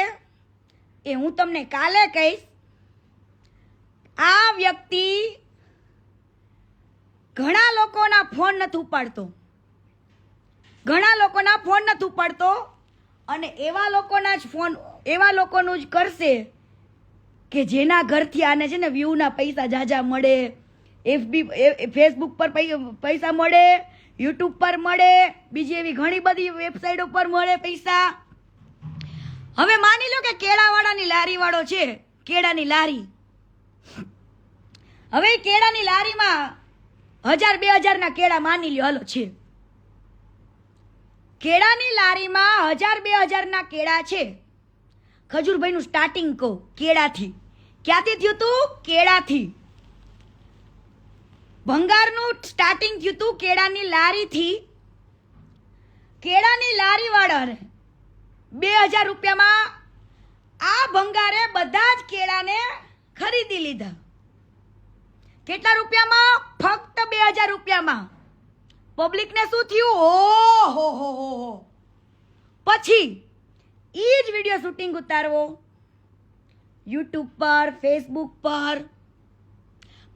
એ હું તમને કાલે કહીશ. આ વ્યક્તિ ઘણા લોકોના ફોન નથી ઉપાડતો, ઘણા લોકોના ફોન નથી ઉપાડતો, અને એવા લોકોના જ ફોન, એવા લોકોનું જ કરશે કે જેના ઘરથી આને છે ને વ્યૂના પૈસા જાજા મળે, FB ફેસબુક પર પૈસા મળે, યુટ્યુબ પર મળે, બીજી એવી ઘણી બધી વેબસાઇટો પર મળે પૈસા. હવે માની લો કે કેળાવાળાની લારી વાળો છે, કેળાની લારી. હવે કેળાની લારીમાં 1000-2000 ના કેળા માની લ્યો, હાલો છે. કેળાની લારીમાં 1000-2000 ના કેળા છે. ખજૂરભાઈનું સ્ટાર્ટિંગ કહું કેળાથી. ક્યાંથી થયું તું? કેળાથી. ભંગારનું સ્ટાર્ટિંગ થયું તું કેળાની લારીથી. કેળાની લારી વાળાને 2000 રૂપિયામાં આ ભંગારે બધા જ કેળાને ખરીદી લીધા. કેટલા રૂપિયામાં? ફક્ત 2000 રૂપિયામાં. પબ્લિકને શું થયું? ઓહો હો હો. પછી ઈ જ વિડીયો શૂટિંગ ઉતારવો યુટ્યુબ પર, ફેસબુક પર,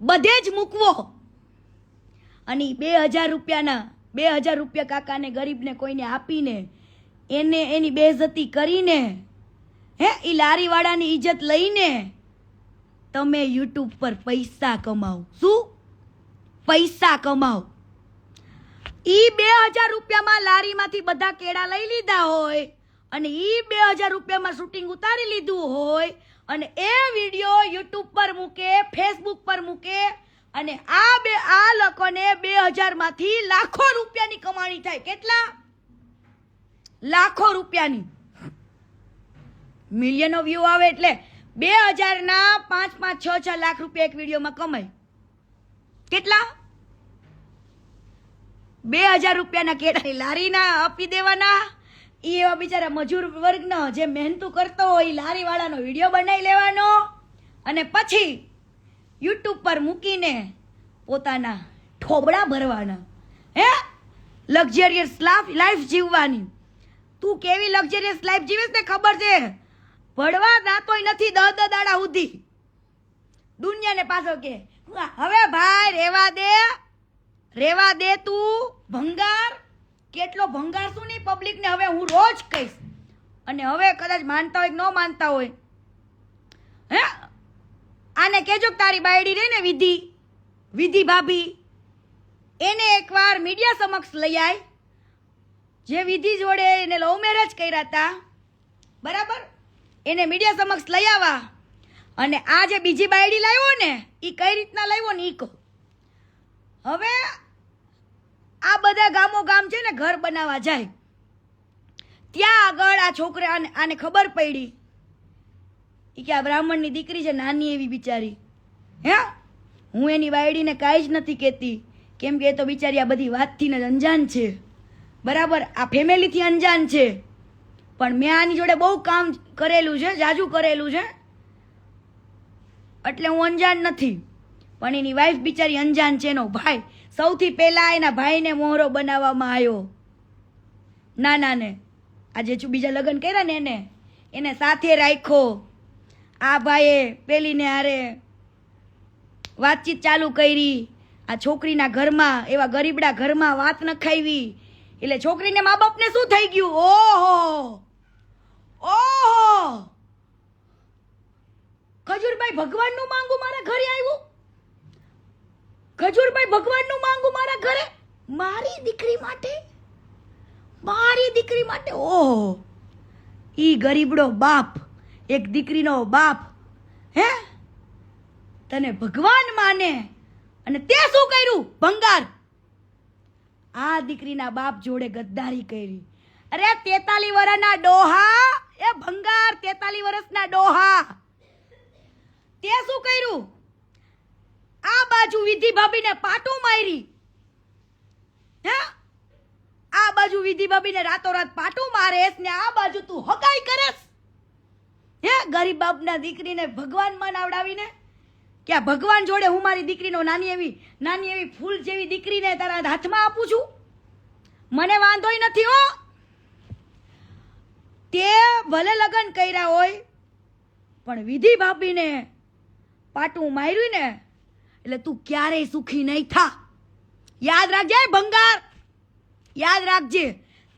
બધે જ મૂકવો, અને 2000 રૂપિયાના 2000 રૂપિયા કાકાને ગરીબને કોઈને આપીને એને એની બેઇજ્જતી કરીને, હે ઈ લારીવાળાની ઇજ્જત લઈને તમે યુટ્યુબ પર પૈસા કમાઓ. શું? પૈસા કમાઓ. ઈ 2000 રૂપિયામાં લારીમાંથી બધા કેળા લઈ લીધા હોય, અને ઈ 2000 રૂપિયામાં શૂટિંગ ઉતારી લીધું હોય, અને એ વિડીયો યુટ્યુબ પર મૂકે, ફેસબુક પર મૂકે, અને આ લોકોને 2000 માંથી લાખો રૂપિયાની કમાણી થાય. કેટલા? લાખો રૂપિયાની. મિલિયનો વ્યૂ આવે એટલે 2000 ના 5-5, 6-6 લાખ રૂપિયા એક વિડીયોમાં કમાય. કેટલા? 2000 રૂપિયાના કેળાની લારીના આપી દેવાના. એ એવા બિચારા મજૂર વર્ગનો જે મહેનતું કરતો હોય, લારી વાળાનો વિડીયો બનાવી લેવાનો, અને પછી યુટ્યુબ પર મૂકીને પોતાના ઠોબડા ભરવાના. હે લક્ઝરિયસ લાઈફ જીવવાની. તું કેવી લક્ઝરિયસ લાઈફ જીવીશ ને ખબર છે? ભણવા દાતોય નથી 10 દાડા સુધી. દુનિયાને પાછો કે હવે ભાઈ રેવા દે તું. ભંગાર કેટલો ભંગાર શું નહીં પબ્લિકને હવે હું રોજ કહીશ. અને હવે કદાચ માનતા હોય કે ન માનતા હોય, હે આને કહેજો કે તારી બાયડી રહી ને વિધિ ભાભી, એને એકવાર મીડિયા સમક્ષ લઈ આય. જે વિધિ જોડે એને લવ મેરેજ કર્યા હતા, બરાબર, એને મીડિયા સમક્ષ લઈ આવવા. અને આ જે બીજી બાયડી લાવ્યો ને, એ કઈ રીતના લાવ્યો ને ઈ કહો. હવે આ બધા ગામો ગામ છે ને ઘર બનાવવા જાય, ત્યાં આગળ આ છોકરા આને ખબર પડી કે આ બ્રાહ્મણની દીકરી છે, નાની એવી બિચારી. હે હું એની બાયડીને કાંઈ જ નથી કહેતી, કેમ કે એ તો બિચારી આ બધી વાતથી જ અંજાન છે, બરાબર, આ ફેમિલીથી અંજાન છે. પણ મેં આની જોડે બહુ કામ કરેલું છે, જાજુ કરેલું છે, એટલે હું અંજાન નથી. પણ એની વાઈફ બિચારી અંજાન છે. એનો ભાઈ સૌથી પહેલા એના ભાઈને મોહરો બનાવવામાં આવ્યો, નાનાને. આજે બીજા લગ્ન કર્યા ને એને સાથે રાખ્યો. આ ભાઈએ પેલીને હારે વાતચીત ચાલુ કરી. આ છોકરીના ઘરમાં, એવા ગરીબડા ઘરમાં વાત ન ખાવી, એટલે છોકરીને મા બાપને શું થઈ ગયું? ઓહો, ખજૂરભાઈ ભગવાનનું માંગુ મારા ઘરે આવ્યું. ખજૂરભાઈ ભગવાનનું માંગુ મારા ઘરે, મારી દીકરી માટે. ઓહો, ઈ ગરીબડો બાપ, એક દીકરીનો બાપ, હે તને ભગવાન માને, અને તે શું કર્યું? ભંગાર. આ દીકરીના બાપ જોડે ગદ્દારી કરી. અરે 43 વર્ષના ડોહા, એ ભંગાર 43 વર્ષના ડોહા, તે શું કર્યું? આ બાજુ વિધિ ભાભીને પાટું મારી, હે આ બાજુ વિધિ ભાભીને રાતોરાત પાટું મારેસ ને આ બાજુ તું હગાઈ કરેસ, હે ગરીબ બાપના દીકરીને ભગવાન મનાવડાવીને કે આ ભગવાન જોડે હું મારી દીકરીનો નાની એવી ફૂલ જેવી દીકરીને તારા હાથમાં આપું છું. મને વાંધોય નથી હો, તે ભલે લગ્ન કર્યા હોય પણ વિધિ ભાભીને પાટું માર્યું ને એટલે તું ક્યારેય સુખી નહીં થા. યાદ રાખજે ભંગાર, યાદ રાખજે.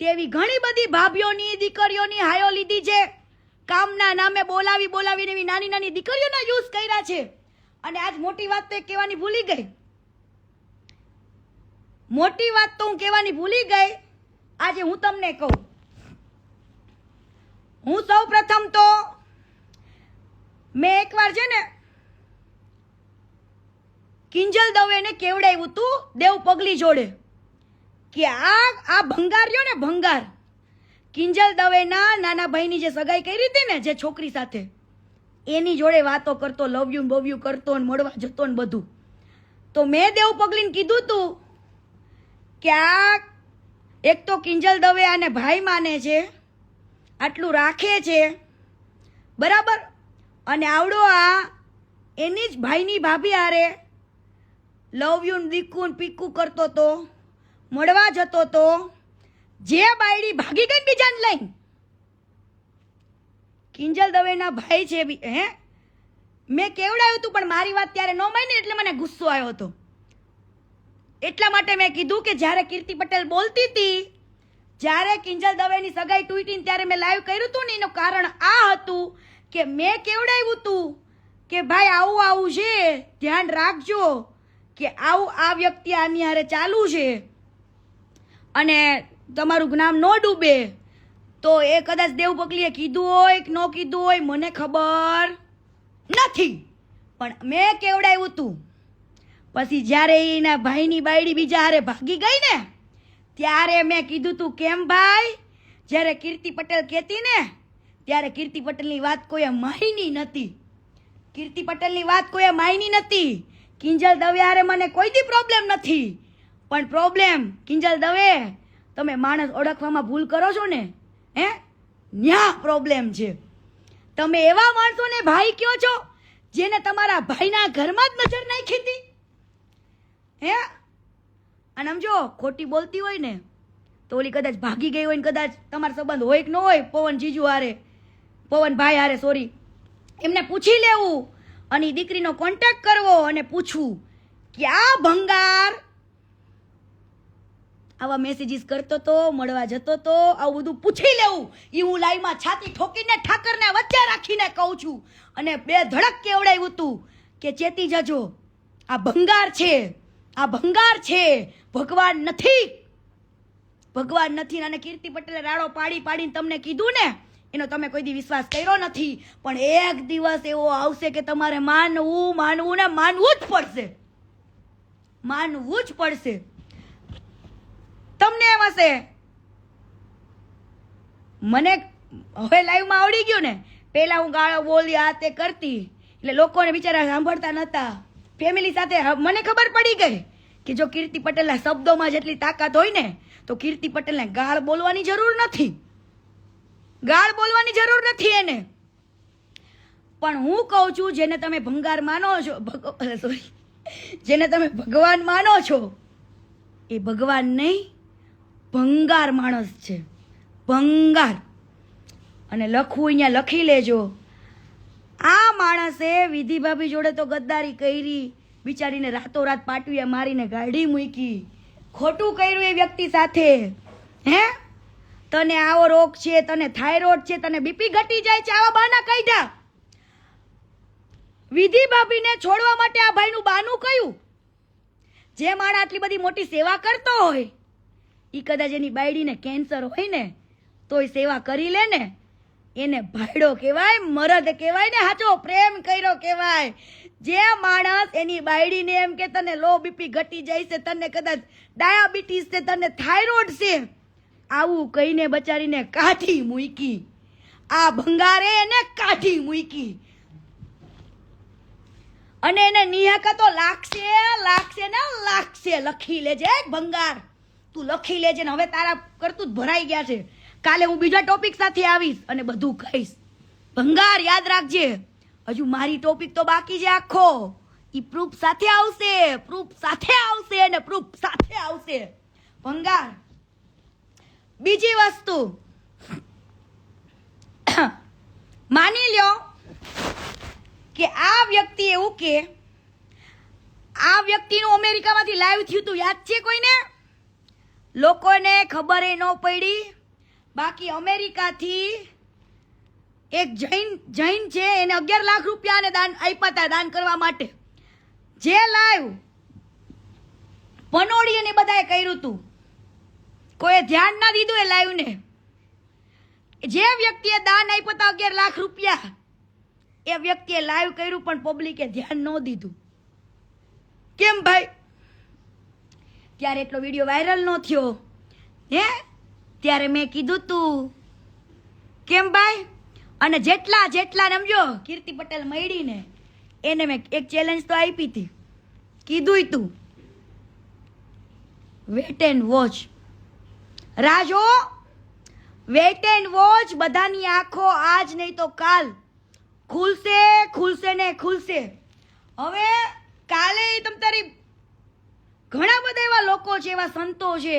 તેવી ઘણી બધી ભાભીઓની દીકરીઓની હાયો લીધી છે, કામના નામે બોલાવીને એવી નાની નાની દીકરીઓના યુઝ કર્યા છે. અને આજ મોટી વાત તો એક કહેવાની ભૂલી ગઈ, મોટી વાત તો હું કહેવાની ભૂલી ગઈ. આજે હું તમને કહું, હું સૌ પ્રથમ તો મેં એકવાર છે ને કિંજલ દવેને કેવડાવ્યું તું દેવ પગલી જોડે કે આ ભંગાર રહ્યો ને ભંગાર, કિંજલ દવેના નાના ભાઈની જે સગાઈ કરી હતી ને જે છોકરી સાથે, એની જોડે વાતો કરતો, લવ યુ બવ યુ કરતો ને મળવા જતો ને બધું. તો મેં દેવ પગલીને કીધું તું કે આ એક તો કિંજલ દવે આને ભાઈ માને છે, આટલું રાખે છે બરાબર, અને આવડો આ એની જ ભાઈની ભાભી હારે લવ યુ દીકું પીકું કરતો તો, મળવા જતો તો, જે બાયડી ભાગી ગઈ બીજાને લઈને. કિંજલ દવેના ભાઈ છે હે, મેં કેવડાવ્યું હતું પણ મારી વાત ત્યારે ન માની એટલે મને ગુસ્સો આવ્યો હતો. એટલા માટે મેં કીધું કે જ્યારે કીર્તિ પટેલ બોલતી હતી, જ્યારે કિંજલ દવેની સગાઈ તૂટી ત્યારે મેં લાઈવ કર્યું હતું ને, એનું કારણ આ હતું કે મેં કેવડાવ્યું હતું કે ભાઈ આવું આવું છે, ધ્યાન રાખજો કે આવું આ વ્યક્તિ આની હારે ચાલુ છે અને તમારું જ્ઞાન ન ડૂબે. તો એ કદાચ દેવ પગલીએ કીધું હોય કે ન કીધું હોય મને ખબર નથી, પણ મેં કેવડાવ્યું હતું. પછી જ્યારે એના ભાઈની બાયડી બીજા હારે ભાગી ગઈ ને ત્યારે મેં કીધું તું કેમ ભાઈ, જ્યારે કીર્તિ પટેલ કહેતી ને ત્યારે કીર્તિ પટેલની વાત કોઈએ માયની નથી, કીર્તિ પટેલની વાત કોઈએ માયની નથી. કિંજલ દવે હારે મને કોઈ દી પ્રોબ્લેમ નથી, પણ પ્રોબ્લેમ કિંજલ દવે તમે માણસ ઓળખવામાં ભૂલ કરો છો ને, હે ન્યા પ્રોબ્લેમ છે. તમે એવા માણસોને ભાઈ કયો છો જેને તમારા ભાઈના ઘરમાં જ નજર નાખી હતી, હે. અને સમજો ખોટી બોલતી હોય ને તો ઓલી કદાચ ભાગી ગઈ હોય ને કદાચ તમારો સંબંધ હોય કે ન હોય, પવન જીજુ હારે, પવન ભાઈ હારે સોરી, એમને પૂછી લેવું અને દીકરીનો કોન્ટેક્ટ કરવો અને પૂછવું કે આ ભંગાર આવા મેસેજીસ કરતો તો, મળવા જતો તો, આવું બધું પૂછી લેવું. એ હું લાઈવમાં છાતી ઠોકીને ઠાકરને વચ્ચે રાખીને કહું છું અને બે ધડક કેવડાવ્યું તું કે ચેતી જજો, આ ભંગાર છે, આ ભંગાર છે, ભગવાન નથી, ભગવાન નથી. અને કીર્તિ પટેલે રાડો પાડીને તમને કીધું ને એનો તમે કોઈ દી વિશ્વાસ કર્યો નથી, પણ એક દિવસ એવો આવશે કે તમારે માનવું ને માનવું જ પડશે, માનવું જ પડશે. તમને એમ હશે મને હવે લાઈવમાં આવડી ગયું ને, પેલા હું ગાળો બોલી આ તે કરતી એટલે લોકોને બિચારા સાંભળતા નતા. ફેમિલી સાથે મને ખબર પડી ગઈ કે જો કીર્તિ પટેલના શબ્દોમાં જેટલી તાકાત હોય ને તો કીર્તિ પટેલને ગાળ બોલવાની જરૂર નથી, ગાળ બોલવાની જરૂર નથી એને. પણ હું કહું છું જેને તમે ભંગાર માનો છો, સોરી, જેને તમે ભગવાન માનો છો એ ભગવાન નહીં, ભંગાર માણસ છે, ભંગાર. અને લખવું અહીંયા લખી લેજો, આ માણસે વિધિ ભાભી જોડે તો ગદ્દારી કરી, બિચારીને રાતોરાત પાટવીએ મારીને ગાડી મૂકી, ખોટું કર્યું એ વ્યક્તિ સાથે. હે તને આવો રોગ છે, તને થાઇરોઇડ છે, તને બીપી ઘટી જાય છે, આવા બહાના કાઢ્યા. વિધિ ભાભીને છોડવા માટે આ ભાઈનું બાનું કયું? જે માણસ આટલી બધી મોટી સેવા કરતો હોય ઈ કદાચ એની બાયડીને કેન્સર હોય ને તોય સેવા કરી લે ને, એને ભાઈડો કહેવાય, મરદ કહેવાય ને, સાચો પ્રેમ કર્યો કહેવાય. જે માણસ એની બાયડીને એમ કે તને લો બીપી ઘટી જાય છે, તને કદાચ ડાયાબિટીસ છે, તને થાઇરોઇડ છે, આવું કહીને બચારીને કાઢી મૂકી. આ ભંગારે એને કાઢી મૂકી. અને એને નિહાકા તો લાગશે ને લાગશે. લખી લેજે ભંગાર, તું લખી લેજે ને. હવે તારા કરતું જ ભરાઈ ગયા છે. કાલે હું બીજા ટોપિક સાથે આવીશ અને બધું કહીશ. ભંગાર યાદ રાખજે, હજુ મારી ટોપિક તો બાકી છે આખો. ઈ પ્રૂફ સાથે આવશે અને પ્રૂફ સાથે આવશે. ભંગાર. બીજી વસ્તુ, માની લ્યો કે આ વ્યક્તિ એવું કે આ વ્યક્તિનું અમેરિકામાંથી લાઈવ થયું હતું, યાદ છે કોઈને? લોકોને ખબર ન પડી. બાકી અમેરિકાથી એક જૈન છે, એને 11 લાખ રૂપિયા દાન આપ્યા હતા, દાન કરવા માટે. જે લાઈવ પનોડી અને બધાએ કર્યું હતું, કોઈ ધ્યાન ના દીધું એ લાઈવ ને. જે વ્યક્તિએ દાન આપ્યા હતા 11 લાખ રૂપિયા, એ વ્યક્તિએ લાઈવ કર્યું પણ પબ્લિકે ધ્યાન ન દીધું. કેમ ભાઈ? ત્યારે એટલો વિડીયો વાયરલ ન થયો હે, ત્યારે મેં કીધું તું. કેમ ભાઈ? અને જેટલા સમજો કીર્તિ પટેલ મળીને એને મેં એક ચેલેન્જ તો આપી હતી, કીધું તું wait and watch. Rajo, wait and watch. બધાની આંખો આજ નહીં તો કાલ ખુલશે ને ખુલશે. હવે કાલે તમ તારી ઘણા બધા એવા લોકો છે, એવા સંતો છે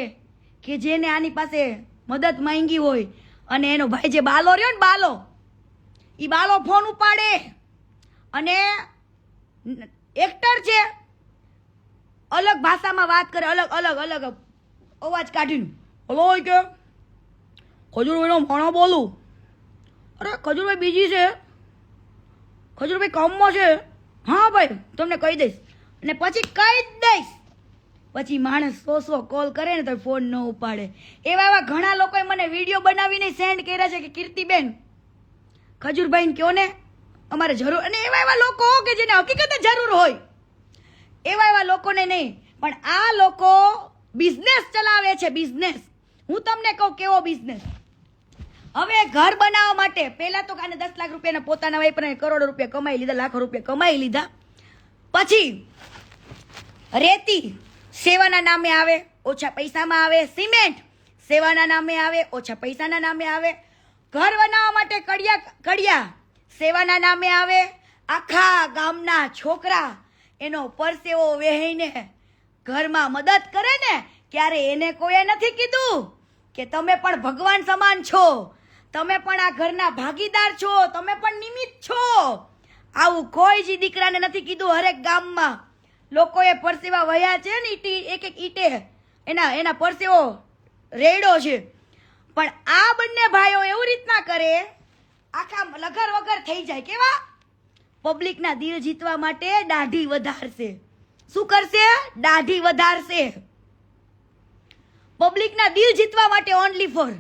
કે જેને આની પાસે મદદ માંગી હોય, અને એનો ભાઈ જે બાલો રહ્યો ને, ઈ બાલો ફોન ઉપાડે અને એક્ટર છે, અલગ ભાષામાં વાત કરે, અલગ અવાજ કાઢીને. હલો કે ખજૂરભાઈનો ભાણો બોલું. અરે ખજૂરભાઈ બીજી છે, ખજૂરભાઈ કામમાં છે. હા ભાઈ, તમને કહી દઈશ. અને પછી કહી દઈશ, પછી માણસ 100 કોલ કરે ને તો ફોન ન ઉપાડે. એવા ઘણા લોકોએ મને વિડીયો બનાવીને સેન્ડ કર્યા છે કે કીર્તિબેન ખજૂરભાઈને કહો ને, અમારે જરૂર. અને એવા લોકો કે જેને હકીકત જરૂર હોય, એવા લોકોને નહીં. પણ આ લોકો બિઝનેસ ચલાવે છે, બિઝનેસ. હું તમને કહું કેવો બિઝનેસ. હવે ઘર બનાવવા માટે પહેલા તો કાને 10 લાખ રૂપિયાના પોતાના વાપરીને કરોડો રૂપિયા કમાઈ લીધા, લાખો રૂપિયા કમાઈ લીધા. પછી રેતી સેવાના નામે આવે, ઓછા પૈસામાં આવે. સિમેન્ટ સેવાના નામે આવે, ઓછા પૈસાના નામે આવે. ઘર બનાવવા માટે કડિયા સેવાના નામે આવે. આખા ગામના છોકરા એનો પરસેવો વહેઈને ઘરમાં મદદ કરે ને, ક્યારે એને કોઈએ નથી કીધું કે તમે પણ ભગવાન સમાન છો, તમે પણ આ ઘરના ભાગીદાર છો, તમે પણ નિમિત્ત છો. આવું કોઈ જ દીકરાને નથી કીધું. હરેક ગામમાં લોકોએ પરસેવા વહ્યા છે ને, એક ઈટે એના પરસેવો રેડો છે. પણ આ બંને ભાઈઓ એવું રીતના કરે, આખા લગર વગર થઈ જાય. કેવા? પબ્લિકના દિલ જીતવા માટે દાઢી વધારશે. શું કરશે? દાઢી વધારશે. પબ્લિકના દિલ જીતવા માટે ઓનલી ફોર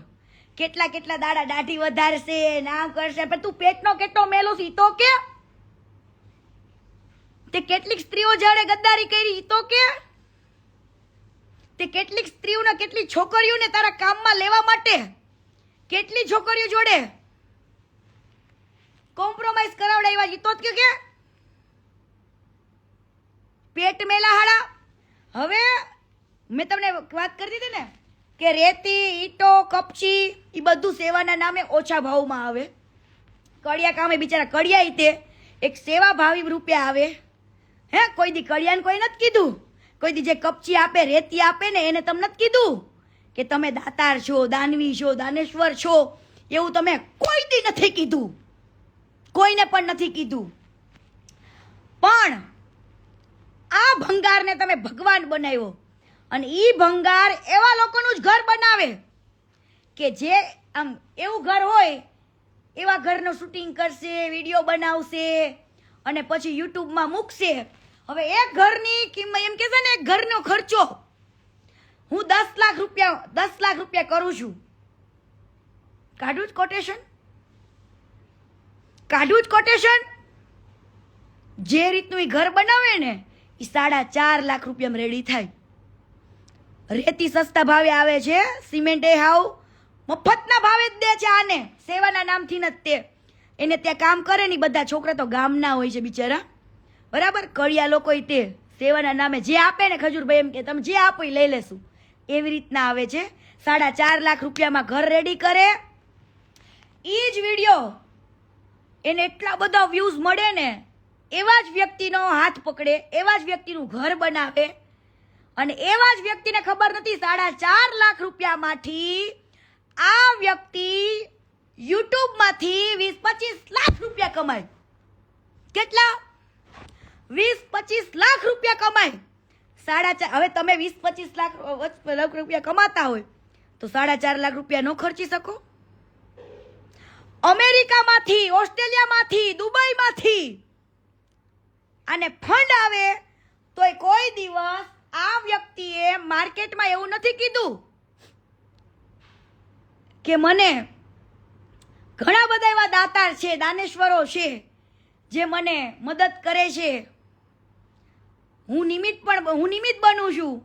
કેટલા દાડા દાઢી વધારશે, નામ કરશે. પણ તું પેટનો કેટલો મેલો છે તો કે, તે કેટલીક સ્ત્રીઓ જોડે ગદ્દારી કરી તો કે, તે કેટલીક સ્ત્રીઓને, કેટલી છોકરીઓને તારા કામમાં લેવા માટે કેટલી છોકરીઓ જોડે કોમ્પ્રોમાઇઝ કરાવડાવ્યા તો જ કે પેટ મેલા હાડા. હવે મેં તમને વાત કરી દીધી ને કે રેતી, ઈટો, કપચી એ બધું સેવાના નામે ઓછા ભાવમાં આવે. કડિયા કામે બિચારા કડિયા તે એક સેવા ભાવી રૂપિયા આવે. હે, કોઈ દી કડિયાને કોઈ નથી કીધું. કોઈ દી જે કપચી આપે, રેતી આપે ને, એને તમને નથી કીધું કે તમે દાતાર છો, દાનવી છો, દાનેશ્વર છો. એવું તમે કોઈ દી નથી કીધું, કોઈને પણ નથી કીધું. પણ આ ભંગારને તમે ભગવાન બનાવ્યો. અને ઈ ભંગાર એવા લોકોનું જ ઘર બનાવે કે જે આમ એવું ઘર હોય, એવા ઘરનું શૂટિંગ કરશે, વિડીયો બનાવશે અને પછી યુટ્યુબમાં મૂકશે. હવે એક ઘરની કિંમત એમ કે છે ને, એક ઘરનો ખર્ચો હું 10 લાખ રૂપિયા કરું છું. કાઢું જ કોટેશન. જે રીતનું એ ઘર બનાવે ને, એ 4.5 લાખ રૂપિયામાં રેડી થાય. રેતી સસ્તા ભાવે આવે છે, સિમેન્ટ એ હાવ મફતના ભાવે જ દે છે. આને સેવાના નામથી નથી. તે એને ત્યાં કામ કરે ને, બધા છોકરા તો ગામના હોય છે બિચારા, બરાબર. કળિયા લોકો તે સેવાના નામે જે આપે ને ખજૂરભાઈ એમ કે તમે જે આપો એ લઈ લેશું, એવી રીતના આવે છે. 4.5 લાખ રૂપિયામાં ઘર રેડી કરે. એ જ વિડીયો એને એટલા બધા વ્યૂઝ મળે ને, એવા જ વ્યક્તિનો હાથ પકડે, એવા જ વ્યક્તિનું ઘર બનાવે, અને એવા જ વ્યક્તિને ખબર નથી 4.5 લાખ રૂપિયામાંથી આ વ્યક્તિ યુટ્યુબમાંથી 20-25 લાખ રૂપિયા કમાય. કેટલા? 20-25 લાખ રૂપિયા કમાય. 4.5. હવે તમે 20-25 લાખ રૂપિયા કમાતા હોય તો 4.5 લાખ રૂપિયા ન ખર્ચી શકો? અમેરિકામાંથી, ઓસ્ટ્રેલિયામાંથી, દુબઈમાંથી આને ફંડ આવે તોય કોઈ દિવસ આ વ્યક્તિએ માર્કેટમાં એવું નથી કીધું કે મને ઘણા બધા એવા દાતાર છે, દાનેશ્વરો છે જે મને મદદ કરે છે, હું નિમિત્ત બનું છું.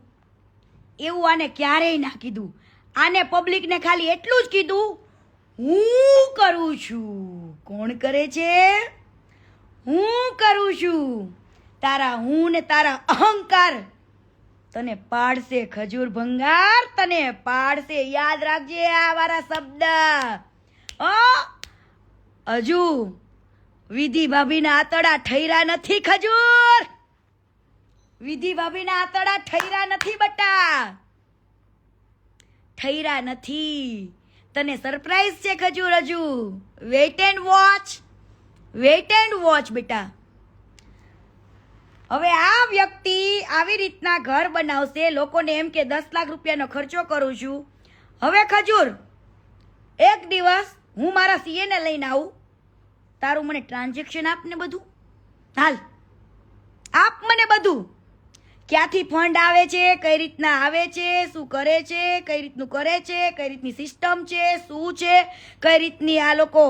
એવું આને ક્યારેય ના કીધું. આને પબ્લિકને ખાલી એટલું જ કીધું, હું કરું છું. કોણ કરે છે? હું કરું છું. તારા હું ને તારા અહંકાર તને પાડશે ખજૂર ભંગાર, તને પાડશે. યાદ રાખજે આ મારા શબ્દ. હજુ વિધિ ભાભીના આતડા ઠૈરા નથી ખજૂર. વિધિ ભાભીના આતડા ઠૈરા નથી બટા, ઠૈરા નથી. તને સરપ્રાઈઝ છે ખજૂર. હજુ weight and watch, weight and watch બેટા. હવે આ વ્યક્તિ આવી રીતના ઘર બનાવશે, લોકોને એમ કે 10 લાખ રૂપિયાનો ખર્ચો કરું છું. હવે ખજૂર એક દિવસ હું મારા સીએ ને લઈને આવું, તારું મને ટ્રાન્ઝેક્શન આપ ને બધું. હાલ આપ મને બધું, ક્યાંથી ફંડ આવે છે, કઈ રીતના આવે છે, શું કરે છે, કઈ રીતનું કરે છે, કઈ રીતની સિસ્ટમ છે, શું છે, કઈ રીતની આ લોકો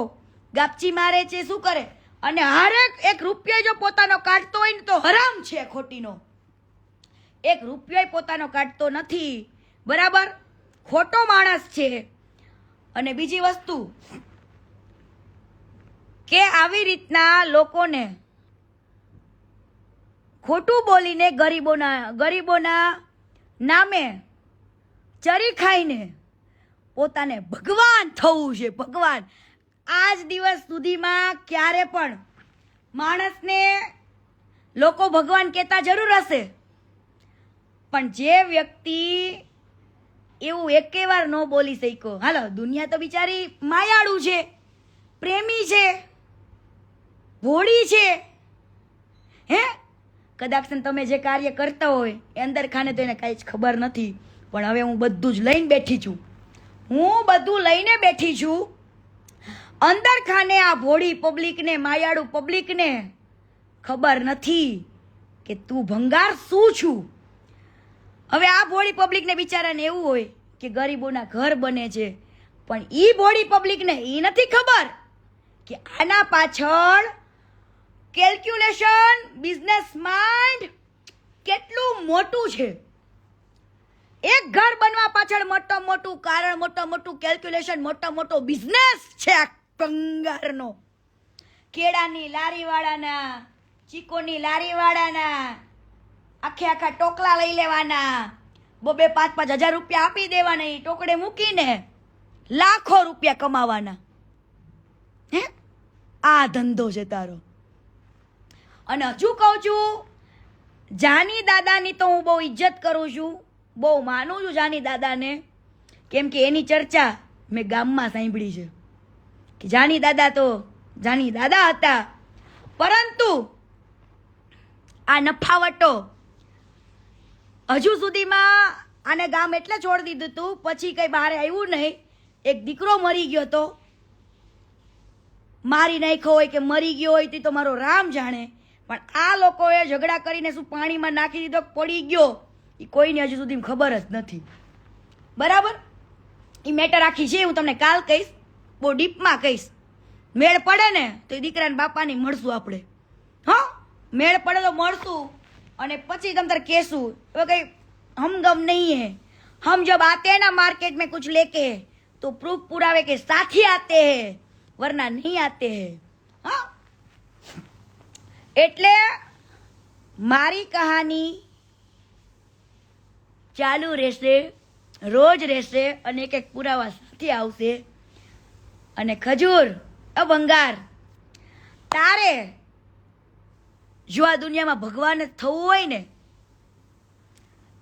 ગાપચી મારે છે, શું કરે. અને હરેક એક રૂપિયો જો પોતાનો કાઢતો હોય ને તો હરામ છે ખોટીનો. એક રૂપિયો પોતાનો કાઢતો નથી, બરાબર, ખોટો માણસ છે. અને બીજી વસ્તુ કે આવી રીતના લોકોને ખોટું બોલીને ગરીબોના નામે ચરી ખાઈને પોતાને ભગવાન થવું છે. ભગવાન આજ દિવસ સુધીમાં ક્યારે પણ માણસને લોકો ભગવાન કહેતા જરૂર હશે, પણ જે વ્યક્તિ એવું એકે વાર ન બોલી શક્યો. હાલો, દુનિયા તો બિચારી માયાળું છે, પ્રેમી છે, ભોળી છે. હે, કદાચ તમે જે કાર્ય કરતા હોય એ અંદર ખાને તો એને કાંઈ જ ખબર નથી. પણ હવે હું બધું જ લઈને બેઠી છું, હું બધું લઈને બેઠી છું. અંદર ખાને આ ભોળી પબ્લિકને, માયાળુ પબ્લિકને ખબર નથી કે તું ભંગાર શું છું. હવે આ ભોળી પબ્લિકને બિચારાને એવું હોય કે ગરીબોના ઘર બને છે, પણ ઈ ભોળી પબ્લિકને ઈ નથી ખબર કે આના પાછળ કેલ્ક્યુલેશન, બિઝનેસ માઇન્ડ કેટલું મોટું છે. એક ઘર બનવા પાછળ મોટું કારણ, મોટું કેલ્ક્યુલેશન, મોટો બિઝનેસ છે આ કંગારનો. કેળાની લારીવાળાના, ચીકોની લારીવાળાના આખા ટોકલા લઈ લેવાના, 2-5 હજાર રૂપિયા આપી દેવાના, એ ટોકડે મૂકીને લાખો રૂપિયા કમાવાના. હે, આ ધંધો છે તારો. અને હજુ કહું છું, જાની દાદાની તો હું બહુ ઇજ્જત કરું છું, બહુ માનું છું જાની દાદાને, કેમ કે એની ચર્ચા મેં ગામમાં સાંભળી છે કે જાની દાદા હતા. પરંતુ આ નફાવટો હજુ સુધીમાં આને ગામ એટલે છોડી દીધું હતું, પછી કઈ બહાર આવ્યું નહીં. એક દીકરો મરી ગયો તો, મારી નાખ્યો હોય કે મરી ગયો હોય તે તો મારો રામ જાણે. પણ આ લોકોએ ઝઘડા કરીને શું પાણીમાં નાખી દીધો, પડી ગયો, એ કોઈને હજુ સુધી ખબર જ નથી. બરાબર, એ મેટર આખી છે, હું તમને કાલ કહીશ, બહુ ડીપમાં કહીશ. મેળ પડે ને તો એ દીકરાને બાપાની મળશું આપણે. હા, મેળ પડે તો મળશું, અને પછી તમ તારે કહેશું. હવે કઈ હમગમ નહીં હે, हम जब आते हैं ना मार्केट में कुछ लेके तो प्रूफ पुरावे के साथ ही आते हैं, वरना नहीं आते हैं. हाँ, એટલે મારી કહાની ચાલુ રહેશે, રોજ રહેશે અને એક એક પુરાવા સાથે આવશે. અને ખજૂર ભંગાર, તારે જો આ દુનિયામાં ભગવાન જ થવું હોય ને,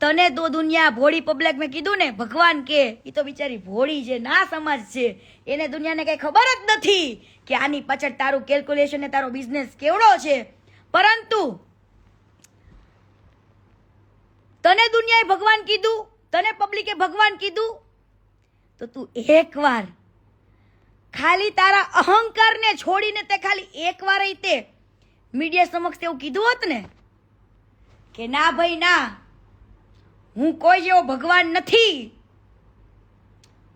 તને તો દુનિયા ભોળી પબ્લિક મેં કીધું ને, ભગવાન કે એ તો બિચારી ભોળી છે, ના સમજ છે, એને દુનિયાને કઈ ખબર જ નથી કે આની પાછળ તારું કેલ્ક્યુલેશન ને તારો બિઝનેસ કેવડો છે. પરંતુ તને દુનિયાએ ભગવાન કીધું, તને પબ્લિકે ભગવાન કીધું, તો તું એકવાર ખાલી તારા અહંકારને છોડીને તે ખાલી એકવાર તે મીડિયા સમક્ષ એવું કીધું હોત ને કે ના ભાઈ ના, હું કોઈ જેવો ભગવાન નથી,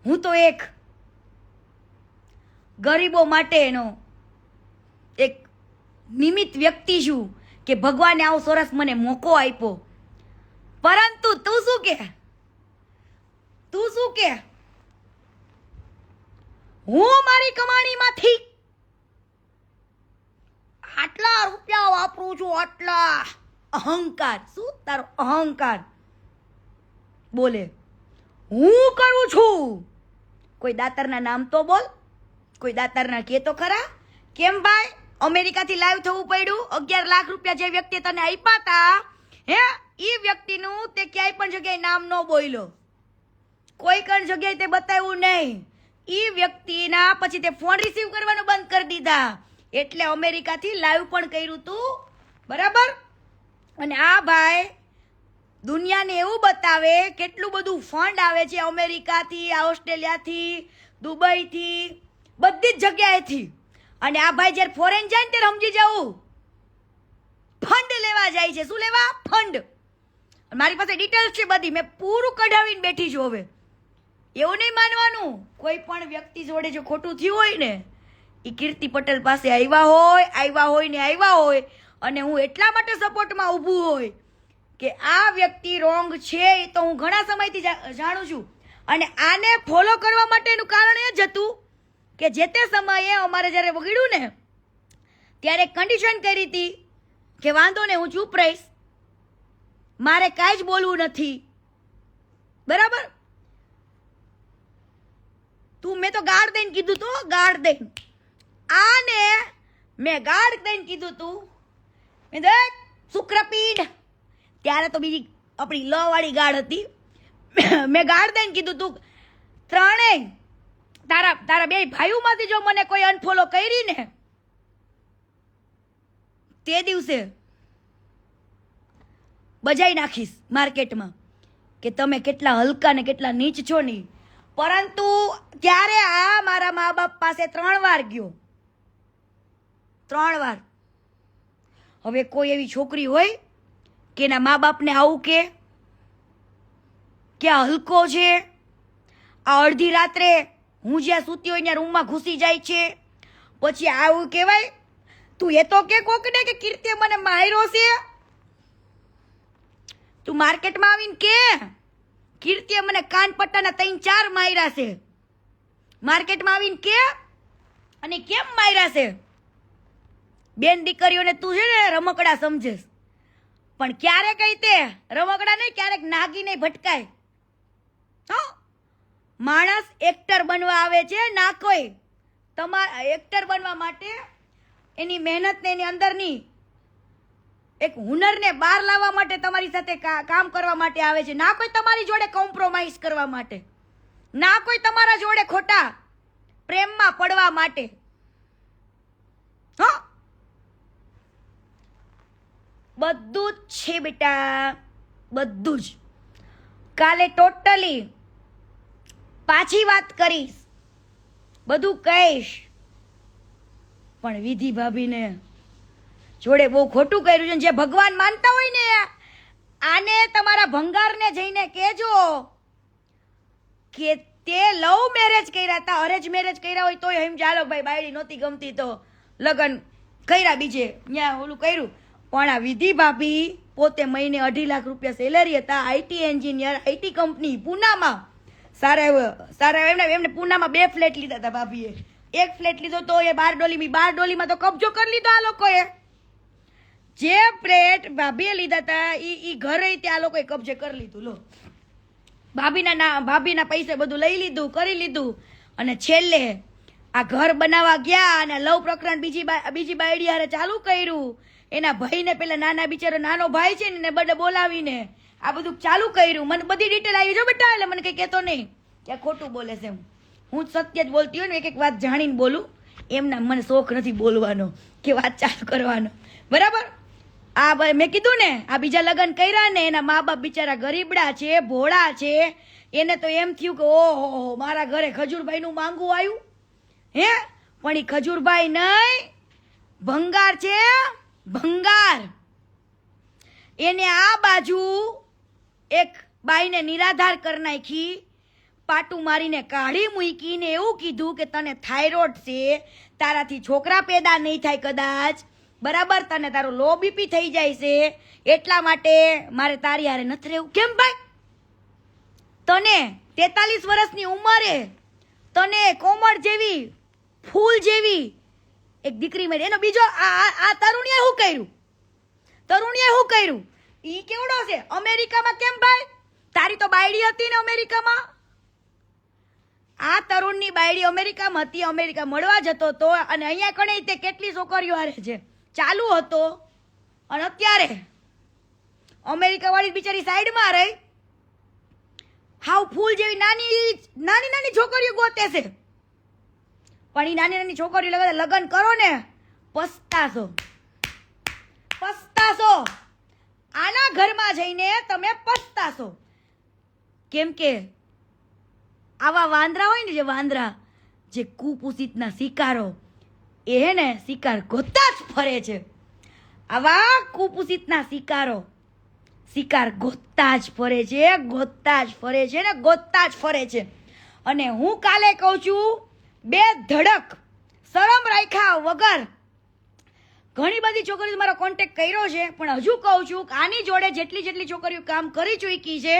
હું તો એક ગરીબો માટેનો એક નિમિત્ત વ્યક્તિ છું કે ભગવાને આવો સરસ મને મોકો આપ્યો. પરંતુ તું શું કે, હું મારી કમાણીમાંથી આટલા રૂપિયા વાપરું છું, આટલા અહંકાર, શું તારો અહંકાર બોલે, હું કરું છું. કોઈ દાતારના નામ તો બોલ, કોઈ દાતારના કે તો ખરા. કેમ ભાઈ અમેરિકાથી લાઈવ થવું પડ્યું? 11 લાખ રૂપિયા જે વ્યક્તિ તને આપ્યા હતા, હે, એ વ્યક્તિનું તે ક્યાંય પણ જગ્યાએ નામ ન બોલ્યો, કોઈ પણ જગ્યાએ તે બતાવ્યું નહીં. એ વ્યક્તિના પછી તે ફોન રિસીવ કરવાનું બંધ કરી દીધા. એટલે અમેરિકાથી લાઈવ પણ કર્યું તું, બરાબર. અને આ ભાઈ દુનિયાને એવું બતાવે કેટલું બધું ફંડ આવે છે અમેરિકાથી, ઓસ્ટ્રેલિયાથી, દુબઈથી, બધી જ જગ્યાએથી. અને આ ભાઈ જ્યારે ફોરેન જાય ને ત્યારે સમજી જવું ફંડ લેવા જાય છે. શું લેવા? ફંડ. મારી પાસે ડિટેલ્સ છે બધી, મેં પૂરું કઢાવીને બેઠી છું. હવે એવું નહીં માનવાનું, કોઈ પણ વ્યક્તિ જોડે જો ખોટું થયું હોય ને, એ કીર્તિ પટેલ પાસે આવ્યા હોય. અને હું એટલા માટે સપોર્ટમાં ઊભું હોય કે આ વ્યક્તિ રોંગ છે એ તો હું ઘણા સમયથી જાણું છું. અને આને ફોલો કરવા માટેનું કારણ એ જ હતું કે જે તે સમયે અમારે જ્યારે વગડ્યું ને ત્યારે કન્ડિશન કરી હતી કે વાંધો ને, હું ચૂપ રહીશ, મારે કાંઈ જ બોલવું નથી, બરાબર. મેં તો ગાળ દઈને કીધું તું, ગાળ દઈને આને મેં ગાળ દઈને કીધું તું. મેં દેખ શુક્રપીઠ, ત્યારે તો બીજી આપણી લ વાળી ગાળ હતી. મેં ગાળ દઈને કીધું તું ત્રણેય તારા બે ભાઈઓમાંથી જો મને કોઈ અનફોલો કરી ને, તે દિવસે બજાઈ નાખીશ માર્કેટમાં કે તમે કેટલા હલકા ને કેટલા નીચ છો ની. પરંતુ ત્યારે આ મારા મા બાપ પાસે 3 વાર ગયો, 3 વાર. હવે કોઈ એવી છોકરી હોય કે એના મા બાપને આવું કે આ હલકો છે, આ અડધી રાત્રે હું જ્યાં સૂતી હોય ત્યાં રૂમમાં ઘૂસી જાય છે, પછી આવું કહેવાય, તું એ તો કે કોકને કે કીર્તિએ મને માર્યો છે. તું માર્કેટમાં આવીને કે કીર્તિએ મને કાન પટ્ટાના 3-4 માર્યા છે. માર્કેટમાં આવીને કે અને કેમ માર્યા છે? બેન દીકરીઓને તું છે ને રમકડા સમજેશ, પણ ક્યારે કઈ તે રમકડા નહીં, ક્યારેક નાગીને ભટકાય. માણસ એક્ટર બનવા આવે છે, ના કોઈ તમારા એક્ટર બનવા માટે એની મહેનત ને એની અંદરની એક હુનરને બહાર લાવવા માટે તમારી સાથે કામ કરવા માટે આવે છે, ના કોઈ તમારી જોડે કોમ્પ્રોમાઇઝ કરવા માટે, ના કોઈ તમારા જોડે ખોટા પ્રેમમાં પડવા માટે. બધું જ છે બેટા, બધું જ. કાલે ટોટલી પાછી વાત કરીશ, બધું કહીશ, પણ વિધિ ભાભીને જોડે બહુ ખોટું કર્યું છે. જે ભગવાન માનતા હોય ને આને તમારા ભંગારને જઈને કહેજો કે તે લવ મેરેજ કર્યા હતા, અરેન્જ મેરેજ કર્યા હોય તોય એમ ચાલો ભાઈ બાયડી નહોતી ગમતી તો લગ્ન કર્યા, બીજે ત્યાં ઓલું કર્યું. પણ આ વિધિ ભાભી પોતે મહિને 2.5 લાખ રૂપિયા સેલેરી હતા, આઈટી એન્જિનિયર, આઈટી કંપની પૂનામાં, સારા એમને પૂનામાં 2 ફ્લેટ લીધા હતા ભાભીએ. 1 ફ્લેટ લીધો તો એ 12 ડોલીમાં તો કબજો કરી લીધો આ લોકોએ. જે ફ્લેટ ભાભીએ લીધા હતા ઈ ઘરે ત્યાં લોકોએ કબજે કરી લીધું. લો, ભાભીના પૈસે બધું લઈ લીધું, કરી લીધું, અને છેલ્લે આ ઘર બનાવવા ગયા અને લવ પ્રકરણ બીજી બાયડી હારે ચાલુ કર્યું. એના ભાઈને પેલા નાના બિચારો નાનો ભાઈ છે ને બડે બોલાવીને આ બધું ચાલુ કર્યું. મને બધી ડિટેલ આવી જો બેટા, એટલે મને કઈ કહેતો નહીં કે ખોટું બોલે છે. હું સત્ય જ બોલતી હોય ને, એક વાત જાણીને બોલું. એમના મને શોખ નથી બોલવાનો કે વાત ચાલુ કરવાનો, બરાબર. આ મેં કીધું ને, આ બીજા લગ્ન કર્યા ને એના મા બાપ બિચારા ગરીબડા છે, ભોળા છે. એને તો એમ થયું કે ઓહો મારા ઘરે ખજૂરભાઈનું માંગવું આવ્યું હે, પણ એ ખજૂરભાઈ નહીં, ભંગાર છે, ભંગાર. એને આ બાજુ એક બાઈને નિરાધાર કરી નાખી, પાટું મારીને કાઢી મૂકીને એવું કીધું કે તને થાઇરોઇડ છે, તારાથી છોકરા પેદા નહીં થાય કદાચ, બરાબર, તને તારું લો બીપી થઈ જાય છે, એટલા માટે મારે તારી હારે નથી રહેવું. કેમ ભાઈ? તને 43 વર્ષની ઉંમરે તને કોમળ જેવી ફૂલ જેવી એક દીકરી મળી, એનો બીજો આ તરુણીએ શું કર્યું? તરુણીએ શું કર્યું? ઈ કેવડો છે અમેરિકામાં? કેમ ભાઈ? તારી તો બાયડી હતી ને અમેરિકામાં. આ તરુણની બાયડી અમેરિકામાં હતી, અમેરિકા મળવા જતો હતો, અને અહીંયા કણે તે કેટલી છોકરીઓ હારે છે ચાલુ હતો, અને અત્યારે અમેરિકા વાળી બિચારી સાઈડમાં રહી હાવ ફૂલ જેવી નાની છોકરીઓ ગોતે છે. પણ એ નાની છોકરીઓ લગ્ન કરો ને પસ્તાશો. આના ઘરમાં જઈને તમે પસ્તાશો. કેમ કે આવા વાંદરા હોય ને, જે વાંદરા જે કુપુષિતના શિકારો, એ હે ને શિકાર ગોતતા જ ફરે છે. આવા કુપુષિતના શિકાર ગોતતા જ ફરે છે. અને હું કાલે કહું છું, બે ધડક શરમ રાખ્યા વગર ઘણી બધી છોકરીઓ મારો કોન્ટેક્ટ કર્યો છે, પણ હજુ કહું છું કે આની જોડે જેટલી છોકરીઓ કામ કરી ચૂકી છે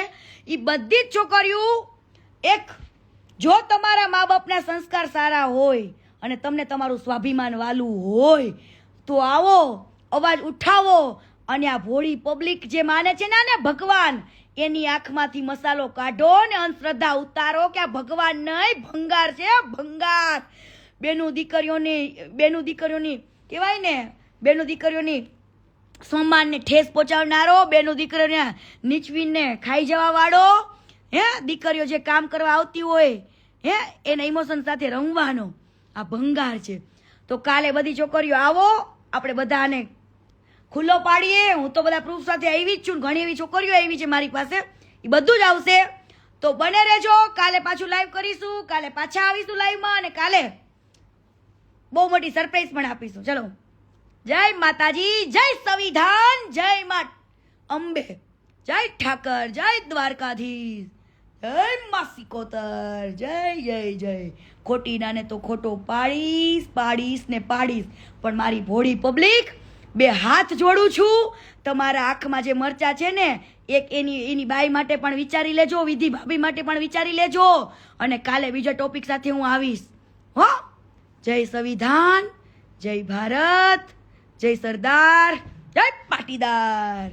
એ બધી જ છોકરીઓ, એક જો તમારા મા બાપના સંસ્કાર સારા હોય અને તમને તમારું સ્વાભિમાન વાલું હોય તો આવો, અવાજ ઉઠાવો, અને આ ભોળી પબ્લિક જે માને છે ને ભગવાન, એની આંખમાંથી મસાલો કાઢો ને અંધશ્રદ્ધા ઉતારો કે આ ભગવાન નહીં, ભંગાર છે, ભંગાર. બેનું દીકરીઓની કહેવાય ને, બેનું દીકરીઓની સન્માનને ઠેસ પહોંચાડનારો, બેનું દીકરીઓને નીચવીને ખાઈ જવા વાળો, હે, દીકરીઓ જે કામ કરવા આવતી હોય હે એના ઇમોશન સાથે રમવાનો આ ભંગાર છે. તો કાલે બધી છોકરીઓ આવો, આપણે બધાને ખુલ્લો પાડીએ. હું તો બધા પ્રૂફ સાથે આવી જ છું, ઘણી એવી છોકરીઓ આવી છે મારી પાસે, એ બધું જ આવશે. તો બને રહેજો, કાલે પાછું લાઈવ કરીશું, કાલે પાછા આવીશું લાઈવમાં, અને કાલે બહુ મોટી સરપ્રાઈઝ પણ આપીશું. ચલો, જય માતાજી, જય સંવિધાન, જય મા અંબે, જય ઠાકર, જય દ્વારકાધીશ, જય માસી કોતર, જય. ખોટીના ને તો ખોટો પાડીશ ને પાડીશ, પણ મારી ભોળી પબ્લિક બે હાથ જોડું છું. તમારા આંખમાં જે મરચા છે ને, એક એની બાઈ માટે પણ વિચારી લેજો, વિધિ ભાભી માટે પણ વિચારી લેજો, અને કાલે બીજા ટોપિક સાથે હું આવીશ. હો, જય સંવિધાન, જય ભારત, જય સરદાર, જય પાટીદાર.